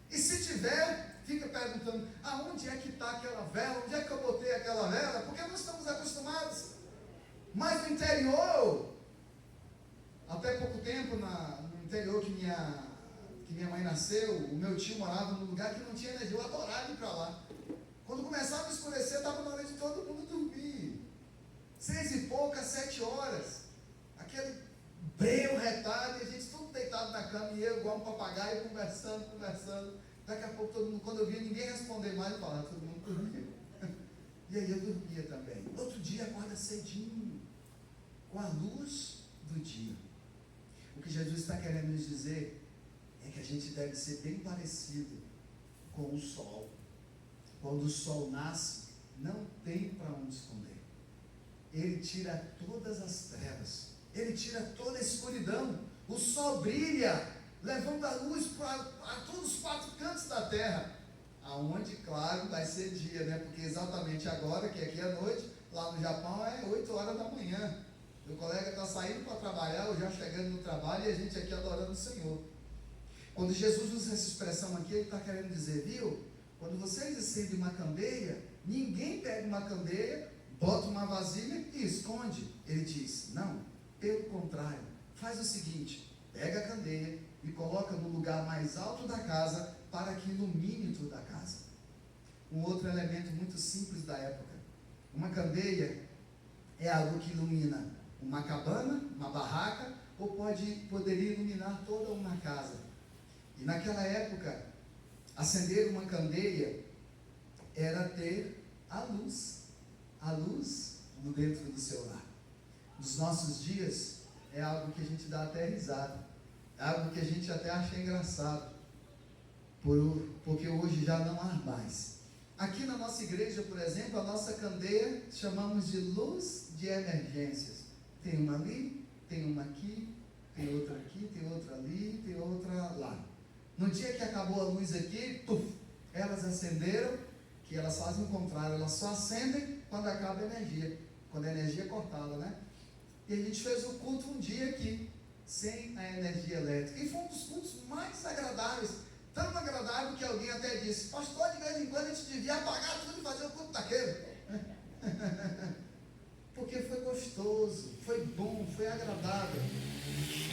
E se tiver, fica perguntando: aonde é que está aquela vela? Onde é que eu botei aquela vela? Porque não estamos acostumados. Mas no interior, até pouco tempo no interior que minha mãe nasceu, o meu tio morava num lugar que não tinha energia. Eu adorava ir para lá. Quando começava a escurecer, estava na hora de todo mundo dormir. 6 e pouca, 7 horas. Aquele breu retado, e a gente tudo deitado na cama, e eu igual um papagaio, conversando. Daqui a pouco todo mundo, quando eu via ninguém responder mais, eu falava, todo mundo dormia. E aí eu dormia também. Outro dia acorda cedinho, com a luz do dia. O que Jesus está querendo nos dizer é que a gente deve ser bem parecido com o sol. Quando o sol nasce, não tem para onde esconder. Ele tira todas as trevas, ele tira toda a escuridão. O sol brilha, levando a luz para todos os 4 cantos da terra, aonde, claro, vai ser dia, né? Porque exatamente agora, que aqui é noite, lá no Japão é 8 horas da manhã. Meu colega está saindo para trabalhar, ou já chegando no trabalho, e a gente aqui adorando o Senhor. Quando Jesus usa essa expressão aqui, ele está querendo dizer, viu? Quando vocês acendem uma candeia, ninguém pega uma candeia, bota uma vasilha e esconde. Ele diz, não, pelo contrário, faz o seguinte, pega a candeia e coloca no lugar mais alto da casa para que ilumine toda a casa. Um outro elemento muito simples da época, uma candeia é algo que ilumina uma cabana, uma barraca, ou poderia iluminar toda uma casa. E naquela época, acender uma candeia era ter a luz no dentro do seu lar. Nos nossos dias, é algo que a gente dá até risada, é algo que a gente até acha engraçado, porque hoje já não há mais. Aqui na nossa igreja, por exemplo, a nossa candeia chamamos de luz de emergências. Tem uma ali, tem uma aqui, tem outra aqui, tem outra ali, tem outra lá. No dia que acabou a luz aqui, elas acenderam, que elas fazem o contrário, elas só acendem quando acaba a energia, quando a energia é cortada, né? E a gente fez o culto um dia aqui, sem a energia elétrica, e foi um dos cultos mais agradáveis, tão agradável que alguém até disse, pastor, de vez em quando a gente devia apagar tudo e fazer o culto daquele. Porque foi gostoso, foi bom, foi agradável.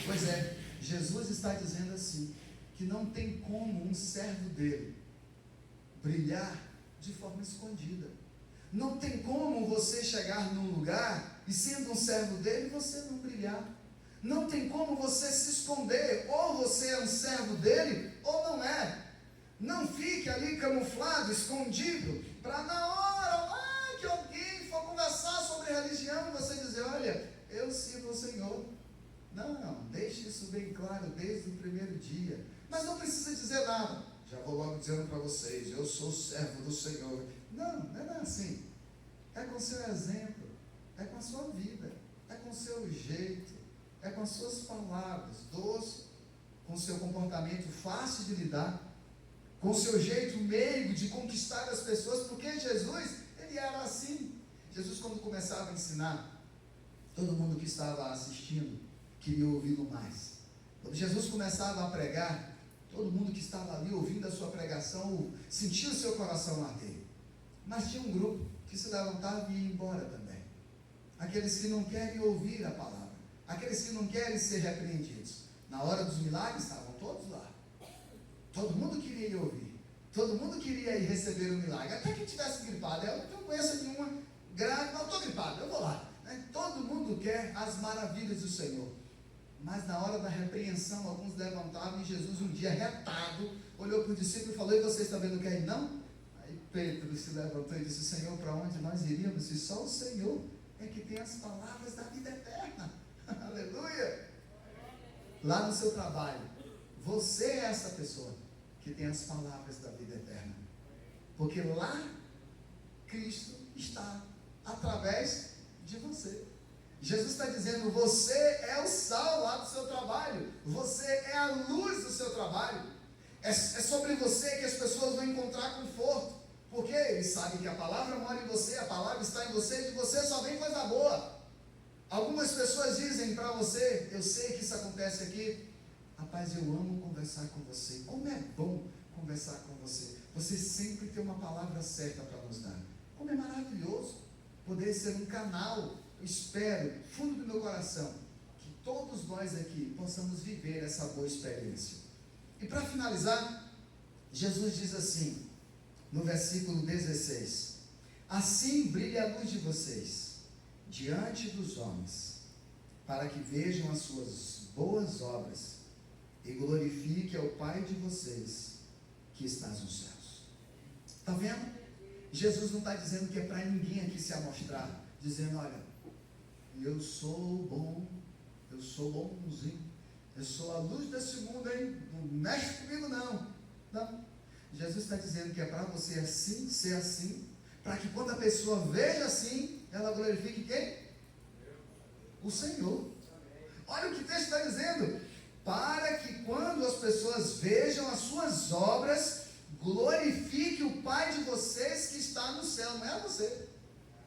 Pois é, Jesus está dizendo assim, que não tem como um servo dele brilhar de forma escondida. Não tem como você chegar num lugar e sendo um servo dele, você não brilhar. Não tem como você se esconder, ou você é um servo dele, ou não é. Não fique ali camuflado, escondido, para na hora lá que alguém for conversar sobre religião, você dizer, olha, eu sirvo o Senhor. Não, deixe isso bem claro desde o primeiro dia. Mas não precisa dizer nada. Já vou logo dizendo para vocês, eu sou servo do Senhor. Não é assim. É com o seu exemplo, é com a sua vida, é com o seu jeito, é com as suas palavras, doce, com o seu comportamento fácil de lidar. com o seu jeito meigo de conquistar as pessoas, porque Jesus, ele era assim. Jesus, quando começava a ensinar, todo mundo que estava assistindo queria ouvi-lo mais. Quando Jesus começava a pregar, todo mundo que estava ali ouvindo a sua pregação sentia o seu coração arder. Mas tinha um grupo que se levantava e ia embora também. Aqueles que não querem ouvir a palavra, aqueles que não querem ser repreendidos. Na hora dos milagres estavam todos lá. Todo mundo queria ir ouvir. Todo mundo queria ir receber o milagre. Até que tivesse gripado. Eu não conheço nenhuma grave, mas eu estou gripado, eu vou lá. Todo mundo quer as maravilhas do Senhor. Mas na hora da repreensão, alguns levantavam e Jesus, um dia retado, olhou para o discípulo e falou: e vocês também não querem não? Aí Pedro se levantou e disse: Senhor, para onde nós iríamos? E só o Senhor é que tem as palavras da vida eterna. Aleluia! Lá no seu trabalho, você é essa pessoa que tem as palavras da vida eterna. Porque lá, Cristo está através de você. Jesus está dizendo: você é o sal lá do seu trabalho, você é a luz do seu trabalho, é sobre você que as pessoas vão encontrar conforto, porque eles sabem que a palavra mora em você, a palavra está em você, e de você só vem coisa boa. Algumas pessoas dizem para você: eu sei que isso acontece aqui, rapaz, eu amo conversar com você, como é bom conversar com você, você sempre tem uma palavra certa para nos dar, como é maravilhoso poder ser um canal. Eu espero, fundo do meu coração, que todos nós aqui possamos viver essa boa experiência. E para finalizar, Jesus diz assim, no versículo 16: assim brilha a luz de vocês diante dos homens, para que vejam as suas boas obras e glorifique ao Pai de vocês que está nos céus. Está vendo? Jesus não está dizendo que é para ninguém aqui se amostrar, dizendo: olha, eu sou bom, eu sou bonzinho, eu sou a luz desse mundo, hein? Não mexe comigo não. Não. Jesus está dizendo que é para você assim, ser assim, para que quando a pessoa veja assim, ela glorifique quem? O Senhor. Olha o que o texto está dizendo: para que quando as pessoas vejam as suas obras, glorifique o Pai de vocês que está no céu. Não é você,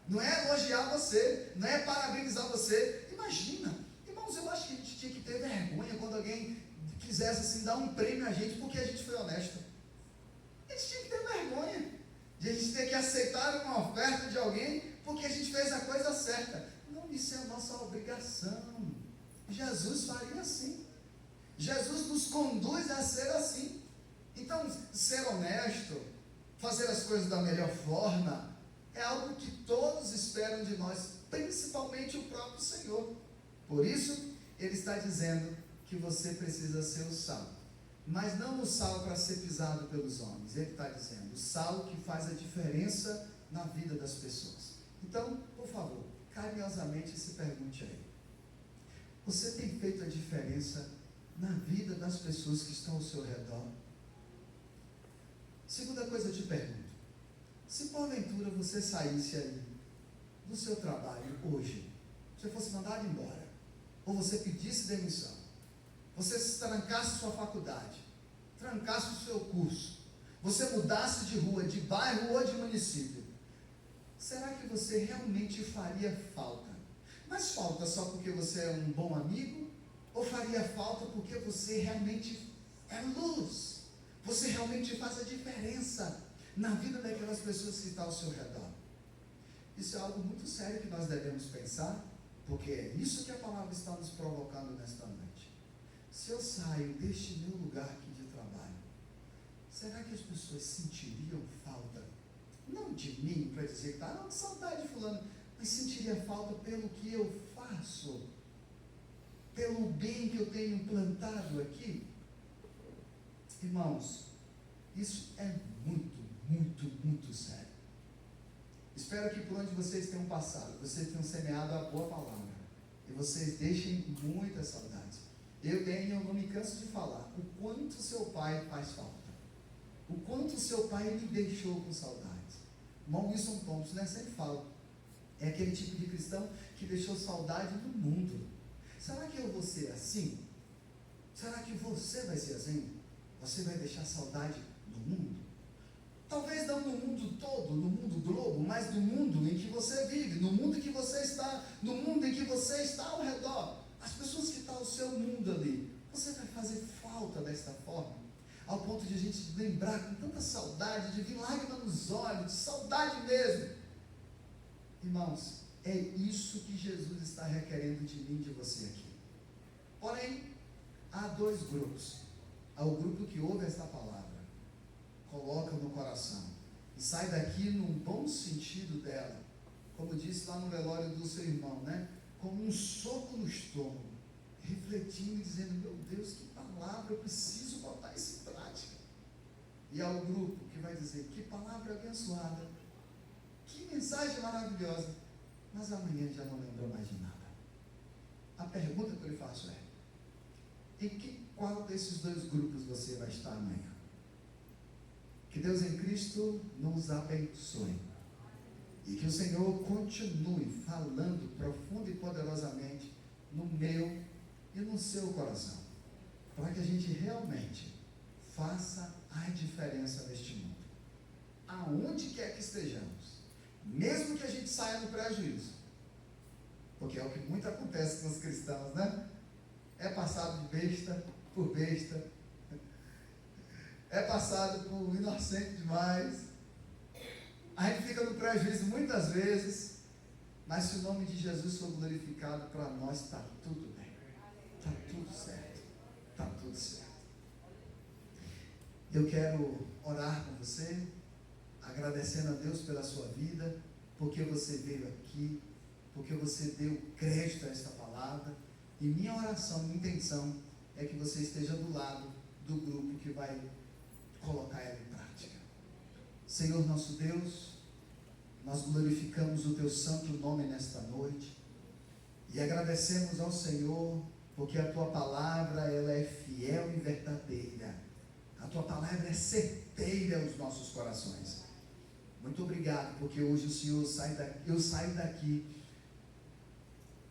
não é elogiar você, não é parabenizar você. Imagina, irmãos, eu acho que a gente tinha que ter vergonha quando alguém quisesse assim dar um prêmio a gente porque a gente foi honesto. A gente tinha que ter vergonha de a gente ter que aceitar uma oferta de alguém porque a gente fez a coisa certa. Não, isso é a nossa obrigação. Jesus faria assim. Jesus nos conduz a ser assim. Então, ser honesto, fazer as coisas da melhor forma, é algo que todos esperam de nós, principalmente o próprio Senhor. Por isso, Ele está dizendo que você precisa ser o sal. Mas não o sal para ser pisado pelos homens. Ele está dizendo o sal que faz a diferença na vida das pessoas. Então, por favor, carinhosamente se pergunte aí: você tem feito a diferença na vida das pessoas que estão ao seu redor? Segunda coisa, eu te pergunto: se porventura você saísse aí do seu trabalho hoje, você fosse mandado embora, ou você pedisse demissão, você trancasse sua faculdade, trancasse o seu curso, você mudasse de rua, de bairro ou de município, será que você realmente faria falta? Mas falta só porque você é um bom amigo? Ou faria falta porque você realmente é luz? Você realmente faz a diferença na vida daquelas pessoas que estão ao seu redor? Isso é algo muito sério que nós devemos pensar, porque é isso que a palavra está nos provocando nesta noite. Se eu saio deste meu lugar aqui de trabalho, será que as pessoas sentiriam falta? Não de mim, para dizer que não, saudade de fulano, mas sentiria falta pelo que eu faço, pelo bem que eu tenho plantado aqui? Irmãos, isso é muito, muito, muito sério. Espero que por onde vocês tenham passado, vocês tenham semeado a boa palavra, e vocês deixem muita saudade. Eu não me canso de falar o quanto seu pai faz falta, o quanto seu pai me deixou com saudade. Irmão Wilson Thompson, né, sempre fala, é aquele tipo de cristão que deixou saudade no mundo. Será que eu vou ser assim? Será que você vai ser assim? Você vai deixar saudade no mundo? não no mundo todo, no mundo globo, mas no mundo em que você vive, no mundo em que você está, no mundo em que você está ao redor. As pessoas que estão ao seu mundo ali, você vai fazer falta desta forma, ao ponto de a gente lembrar com tanta saudade, de vir lágrima nos olhos, de saudade mesmo. Irmãos, é isso que Jesus está requerendo de mim e de você aqui. Porém, há dois grupos. Há o grupo que ouve esta palavra, coloca no coração e sai daqui num bom sentido dela, como disse lá no velório do seu irmão, né? Como um soco no estômago, refletindo e dizendo: meu Deus, que palavra, eu preciso botar isso em prática. E há o grupo que vai dizer: que palavra abençoada, que mensagem maravilhosa, mas amanhã já não lembra mais de nada. A pergunta que eu lhe faço é: qual desses dois grupos você vai estar amanhã? Que Deus em Cristo nos abençoe. E que o Senhor continue falando profunda e poderosamente no meu e no seu coração. Para que a gente realmente faça a diferença neste mundo. Aonde quer que estejamos. Mesmo que a gente saia no prejuízo. Porque é o que muito acontece com os cristãos, né? É passado de besta por besta, é passado por inocente demais, a gente fica no prejuízo muitas vezes, mas se o nome de Jesus for glorificado, para nós está tudo bem, está tudo certo, está tudo certo. Eu quero orar com você, agradecendo a Deus pela sua vida, porque você veio aqui, porque você deu crédito a esta palavra, e minha oração, minha intenção é que você esteja do lado do grupo que vai colocar ela em prática. Senhor nosso Deus, nós glorificamos o Teu santo nome nesta noite e agradecemos ao Senhor porque a Tua palavra ela é fiel e verdadeira. A Tua palavra é certeira aos nossos corações. Muito obrigado, porque hoje o Senhor eu saio daqui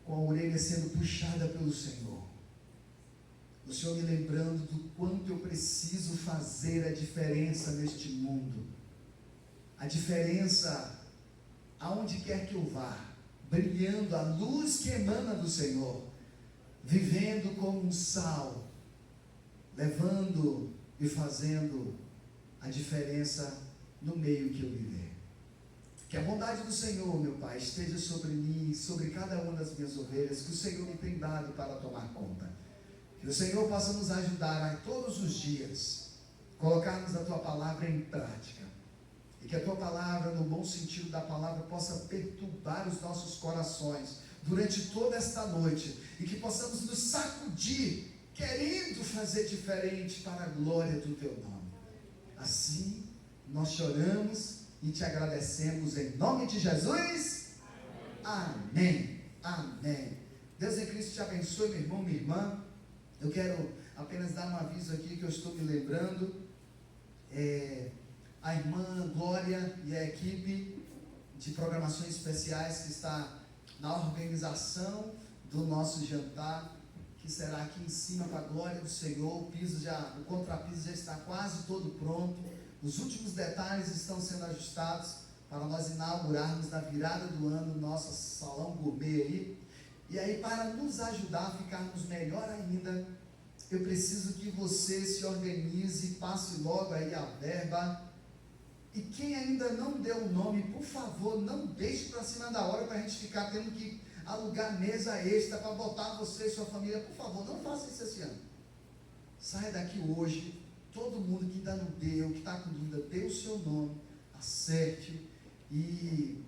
com a orelha sendo puxada pelo Senhor. O Senhor me lembrando do quanto eu preciso fazer a diferença neste mundo. A diferença aonde quer que eu vá, brilhando a luz que emana do Senhor, vivendo como um sal, levando e fazendo a diferença no meio que eu viver. Que a bondade do Senhor, meu Pai, esteja sobre mim, sobre cada uma das minhas ovelhas, que o Senhor me tem dado para tomar conta. Que o Senhor possa nos ajudar a todos os dias colocarmos a Tua palavra em prática. E que a Tua palavra, no bom sentido da palavra, possa perturbar os nossos corações durante toda esta noite. E que possamos nos sacudir, querendo fazer diferente para a glória do Teu nome. Assim, nós choramos e Te agradecemos em nome de Jesus. Amém. Amém. Deus em Cristo te abençoe, meu irmão, minha irmã. Eu quero apenas dar um aviso aqui que eu estou me lembrando. A irmã Glória e a equipe de programações especiais que está na organização do nosso jantar, que será aqui em cima para a glória do Senhor. O contrapiso já está quase todo pronto. Os últimos detalhes estão sendo ajustados para nós inaugurarmos na virada do ano o nosso salão gourmet aí. E aí, para nos ajudar a ficarmos melhor ainda, eu preciso que você se organize, passe logo aí a verba. E quem ainda não deu o nome, por favor, não deixe para cima da hora para a gente ficar tendo que alugar mesa extra para botar você e sua família. Por favor, não faça isso esse ano. Saia daqui hoje, todo mundo que ainda não deu, que está com dúvida, dê o seu nome, acerte e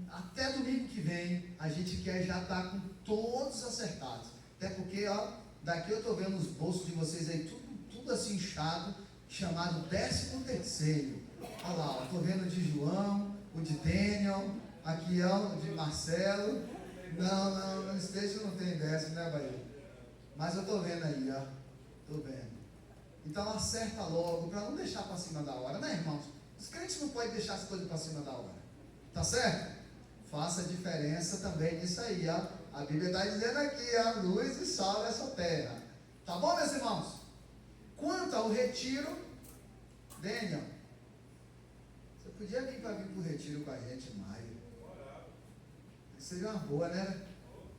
até domingo que vem a gente quer já estar com todos acertados. Até porque, daqui eu estou vendo os bolsos de vocês aí, tudo assim inchado, chamado 13º. Olha lá, estou vendo o de João, o de Daniel, aqui o de Marcelo. Não, esteja não tem 10º, né, Bahia? Mas eu estou vendo aí, estou vendo. Então acerta logo, para não deixar para cima da hora, né, irmãos? Os crentes não podem deixar as coisas para cima da hora, tá certo? Faça a diferença também nisso aí, A Bíblia está dizendo aqui, luz e sal dessa terra. Tá bom, meus irmãos? Quanto ao retiro, Daniel, podia vir para vir para o retiro com a gente em maio. Seria uma boa, né?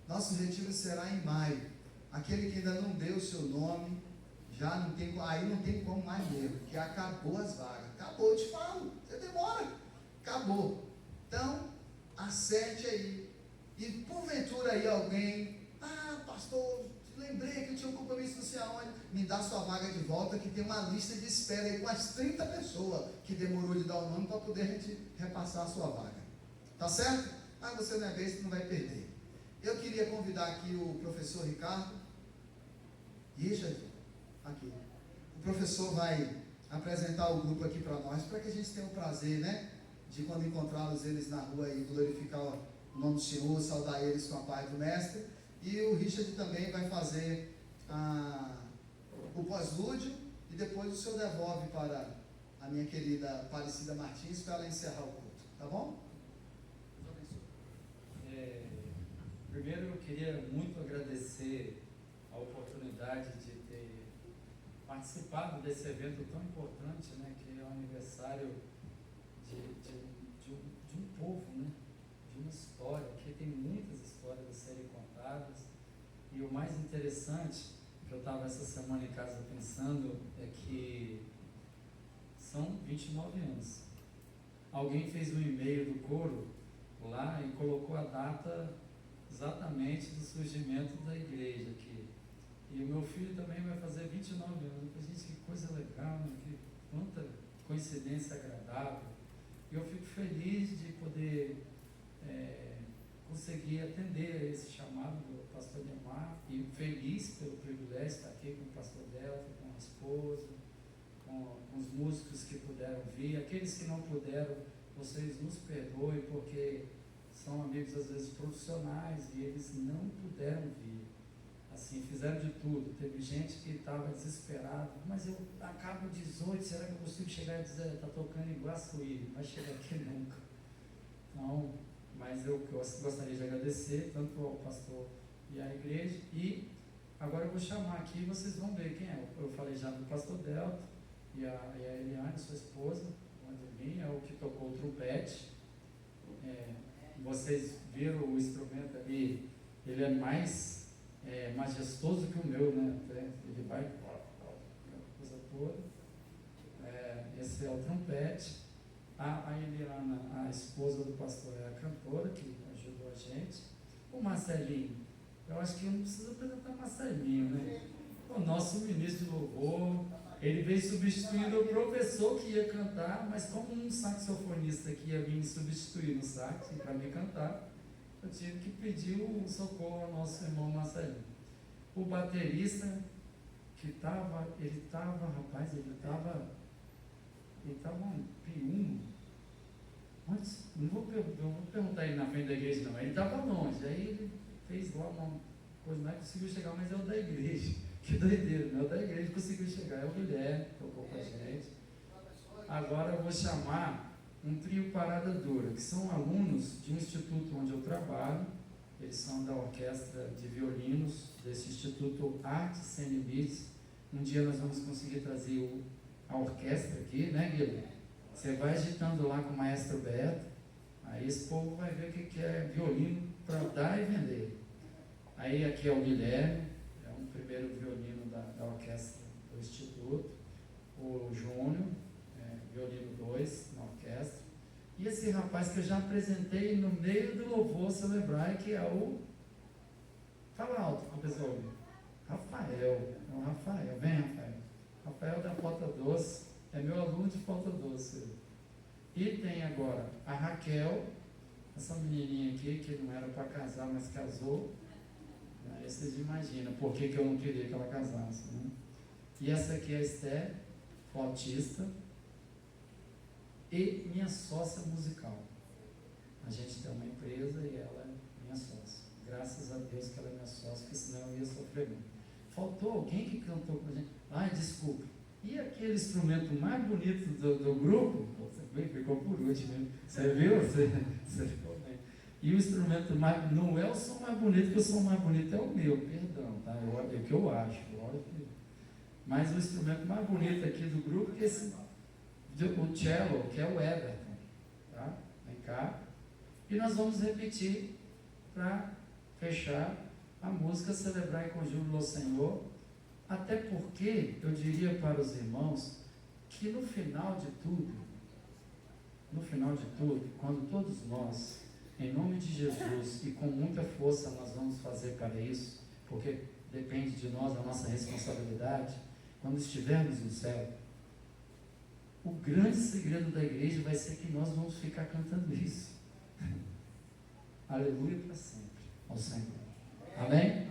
Nosso retiro será em maio. Aquele que ainda não deu o seu nome, já não tem, aí não tem como mais mesmo, porque acabou as vagas. Acabou, eu te falo, você demora. Acabou. Então, acerte aí. E porventura aí alguém, pastor, lembrei que eu tinha um compromisso não sei aonde, me dá sua vaga de volta, que tem uma lista de espera aí com as 30 pessoas que demorou de dar o nome para poder a gente repassar a sua vaga. Tá certo? Você não é besta, não vai perder. Eu queria convidar aqui o professor Ricardo. Richard, aqui. O professor vai apresentar o grupo aqui para nós, para que a gente tenha o prazer, né, de quando encontrá-los eles na rua e glorificar o nome do Senhor, saudar eles com a paz do mestre. E o Richard também vai fazer o pós-lúdio e depois o senhor devolve para a minha querida Aparecida Martins para ela encerrar o culto, tá bom? Primeiro eu queria muito agradecer a oportunidade de ter participado desse evento tão importante, né, que é o aniversário de um povo, né, de uma história, que tem muitas histórias a serem contadas. E o mais interessante, que eu estava essa semana em casa pensando, é que são 29 anos. Alguém fez um e-mail do coro lá e colocou a data exatamente do surgimento da igreja aqui. E o meu filho também vai fazer 29 anos. Eu falei, gente, que coisa legal, né? Quanta coincidência agradável. E eu fico feliz de poder conseguir atender esse chamado do pastor Neymar, e feliz pelo privilégio de estar aqui com o pastor Delta, com a esposa, com os músicos que puderam vir. Aqueles que não puderam, vocês nos perdoem, porque são amigos às vezes profissionais e eles não puderam vir. Assim, fizeram de tudo. Teve gente que estava desesperada, mas eu acabo 18, será que eu consigo chegar e dizer, está tocando em Guaçuí, não vai chegar aqui nunca. Então, mas eu gostaria de agradecer tanto ao pastor e à igreja. E agora eu vou chamar aqui e vocês vão ver quem é. Eu falei já do pastor Delta e a Eliane, sua esposa, é o que tocou o trompete. Vocês viram o instrumento ali, ele é mais majestoso que o meu, né? Ele vai coisa toda. Esse é o trompete. A Eliana, a esposa do pastor, é a cantora que ajudou a gente. O Marcelinho, eu acho que eu não preciso apresentar o Marcelinho, né? O nosso ministro de louvor, ele veio substituindo o professor que ia cantar, mas como um saxofonista que ia vir me substituir no sax para me cantar, eu tive que pedir o socorro ao nosso irmão Marcelinho. O baterista que estava um piumo. Mas não vou perguntar ele na frente da igreja, não. Ele estava longe. Aí ele fez lá uma coisa, não conseguiu chegar, mas é o da igreja. Que doideira, não é o da igreja, conseguiu chegar. É o Guilherme, que tocou com a gente. Agora eu vou chamar um trio Parada Dura, que são alunos de um instituto onde eu trabalho. Eles são da orquestra de violinos desse Instituto Artes Sem Limites. Um dia nós vamos conseguir trazer a orquestra aqui, né, Guilherme? Você vai agitando lá com o maestro Beto, aí esse povo vai ver o que é violino para dar e vender. Aí aqui é o Guilherme, é o primeiro violino da orquestra do Instituto. O Júnior, violino 2 na orquestra. E esse rapaz que eu já apresentei no meio do louvor celebrar, que é o... Fala alto para o pessoal ouvir. Rafael, é o Rafael. Vem, Rafael. Rafael da Flauta Doce, é meu aluno de Flauta Doce. E tem agora a Raquel, essa menininha aqui, que não era para casar, mas casou. Aí vocês imaginam por que eu não queria que ela casasse, né? E essa aqui é a Esther, flautista, e minha sócia musical. A gente tem uma empresa e ela é minha sócia. Graças a Deus que ela é minha sócia, porque senão eu ia sofrer muito. Faltou alguém que cantou com a gente. Ai, desculpa. E aquele instrumento mais bonito do grupo? Você ficou por último. Você viu? Você ficou bem. E o instrumento mais... Não é o som mais bonito, que o som mais bonito é o meu, perdão, tá? É o que eu acho. Mas o instrumento mais bonito aqui do grupo é esse, o cello, que é o Everton. tá? Vem cá. E nós vamos repetir para fechar a música Celebrar em Conjúbilo ao Senhor. Até porque eu diria para os irmãos que no final de tudo, quando todos nós, em nome de Jesus e com muita força nós vamos fazer para isso, porque depende de nós, a nossa responsabilidade, quando estivermos no céu, o grande segredo da igreja vai ser que nós vamos ficar cantando isso. Aleluia para sempre ao Senhor. Amém?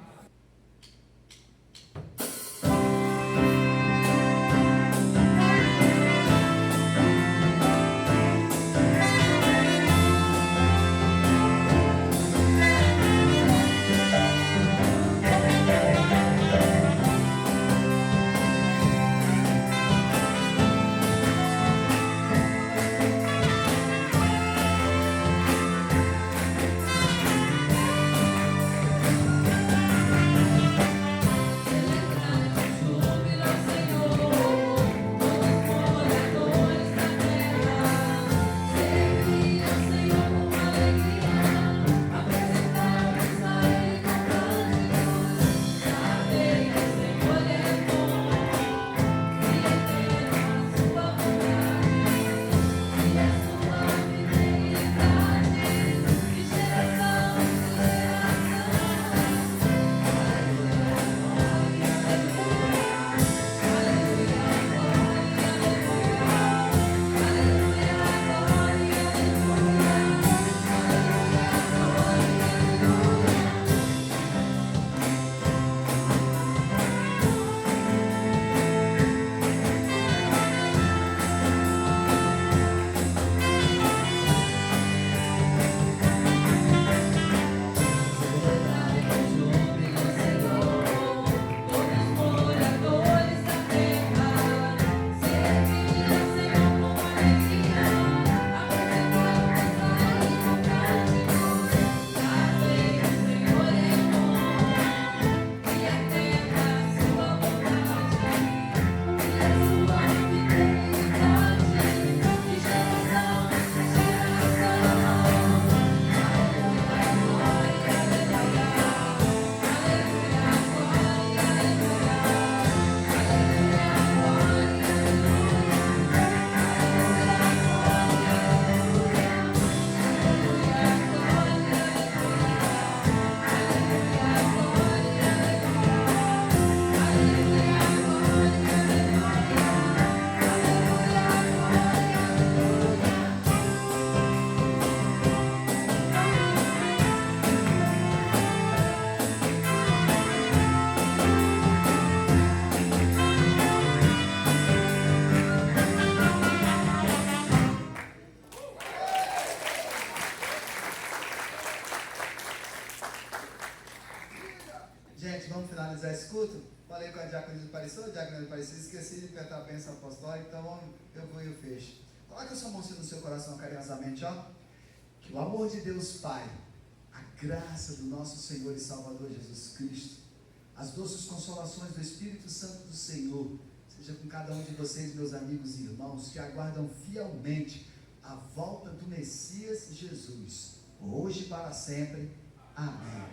Gente, vamos finalizar esse culto? Falei com a diaconisa Aparecida, esqueci de apertar a bênção apostólica, então eu vou e eu fecho. Coloque a sua mãozinha no seu coração carinhosamente, ó. Que o amor de Deus Pai, a graça do nosso Senhor e Salvador Jesus Cristo, as doces consolações do Espírito Santo do Senhor, seja com cada um de vocês, meus amigos e irmãos, que aguardam fielmente a volta do Messias Jesus, hoje e para sempre. Amém.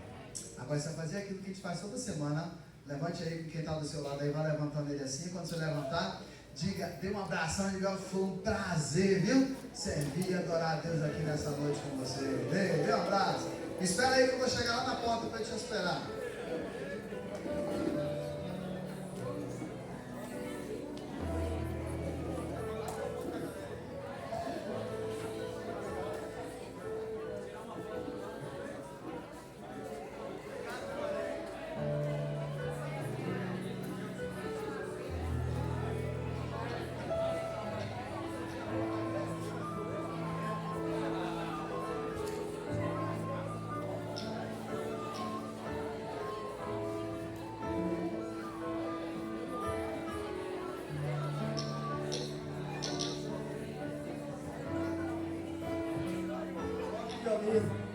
Agora você vai fazer aquilo que a gente faz toda semana. Levante aí com quem está do seu lado aí, vai levantando ele assim. Quando você levantar, diga, dê um abração e diga, foi um prazer, viu? Servir e adorar a Deus aqui nessa noite com você. Dê um abraço. Espera aí que eu vou chegar lá na porta para te esperar. Beleza.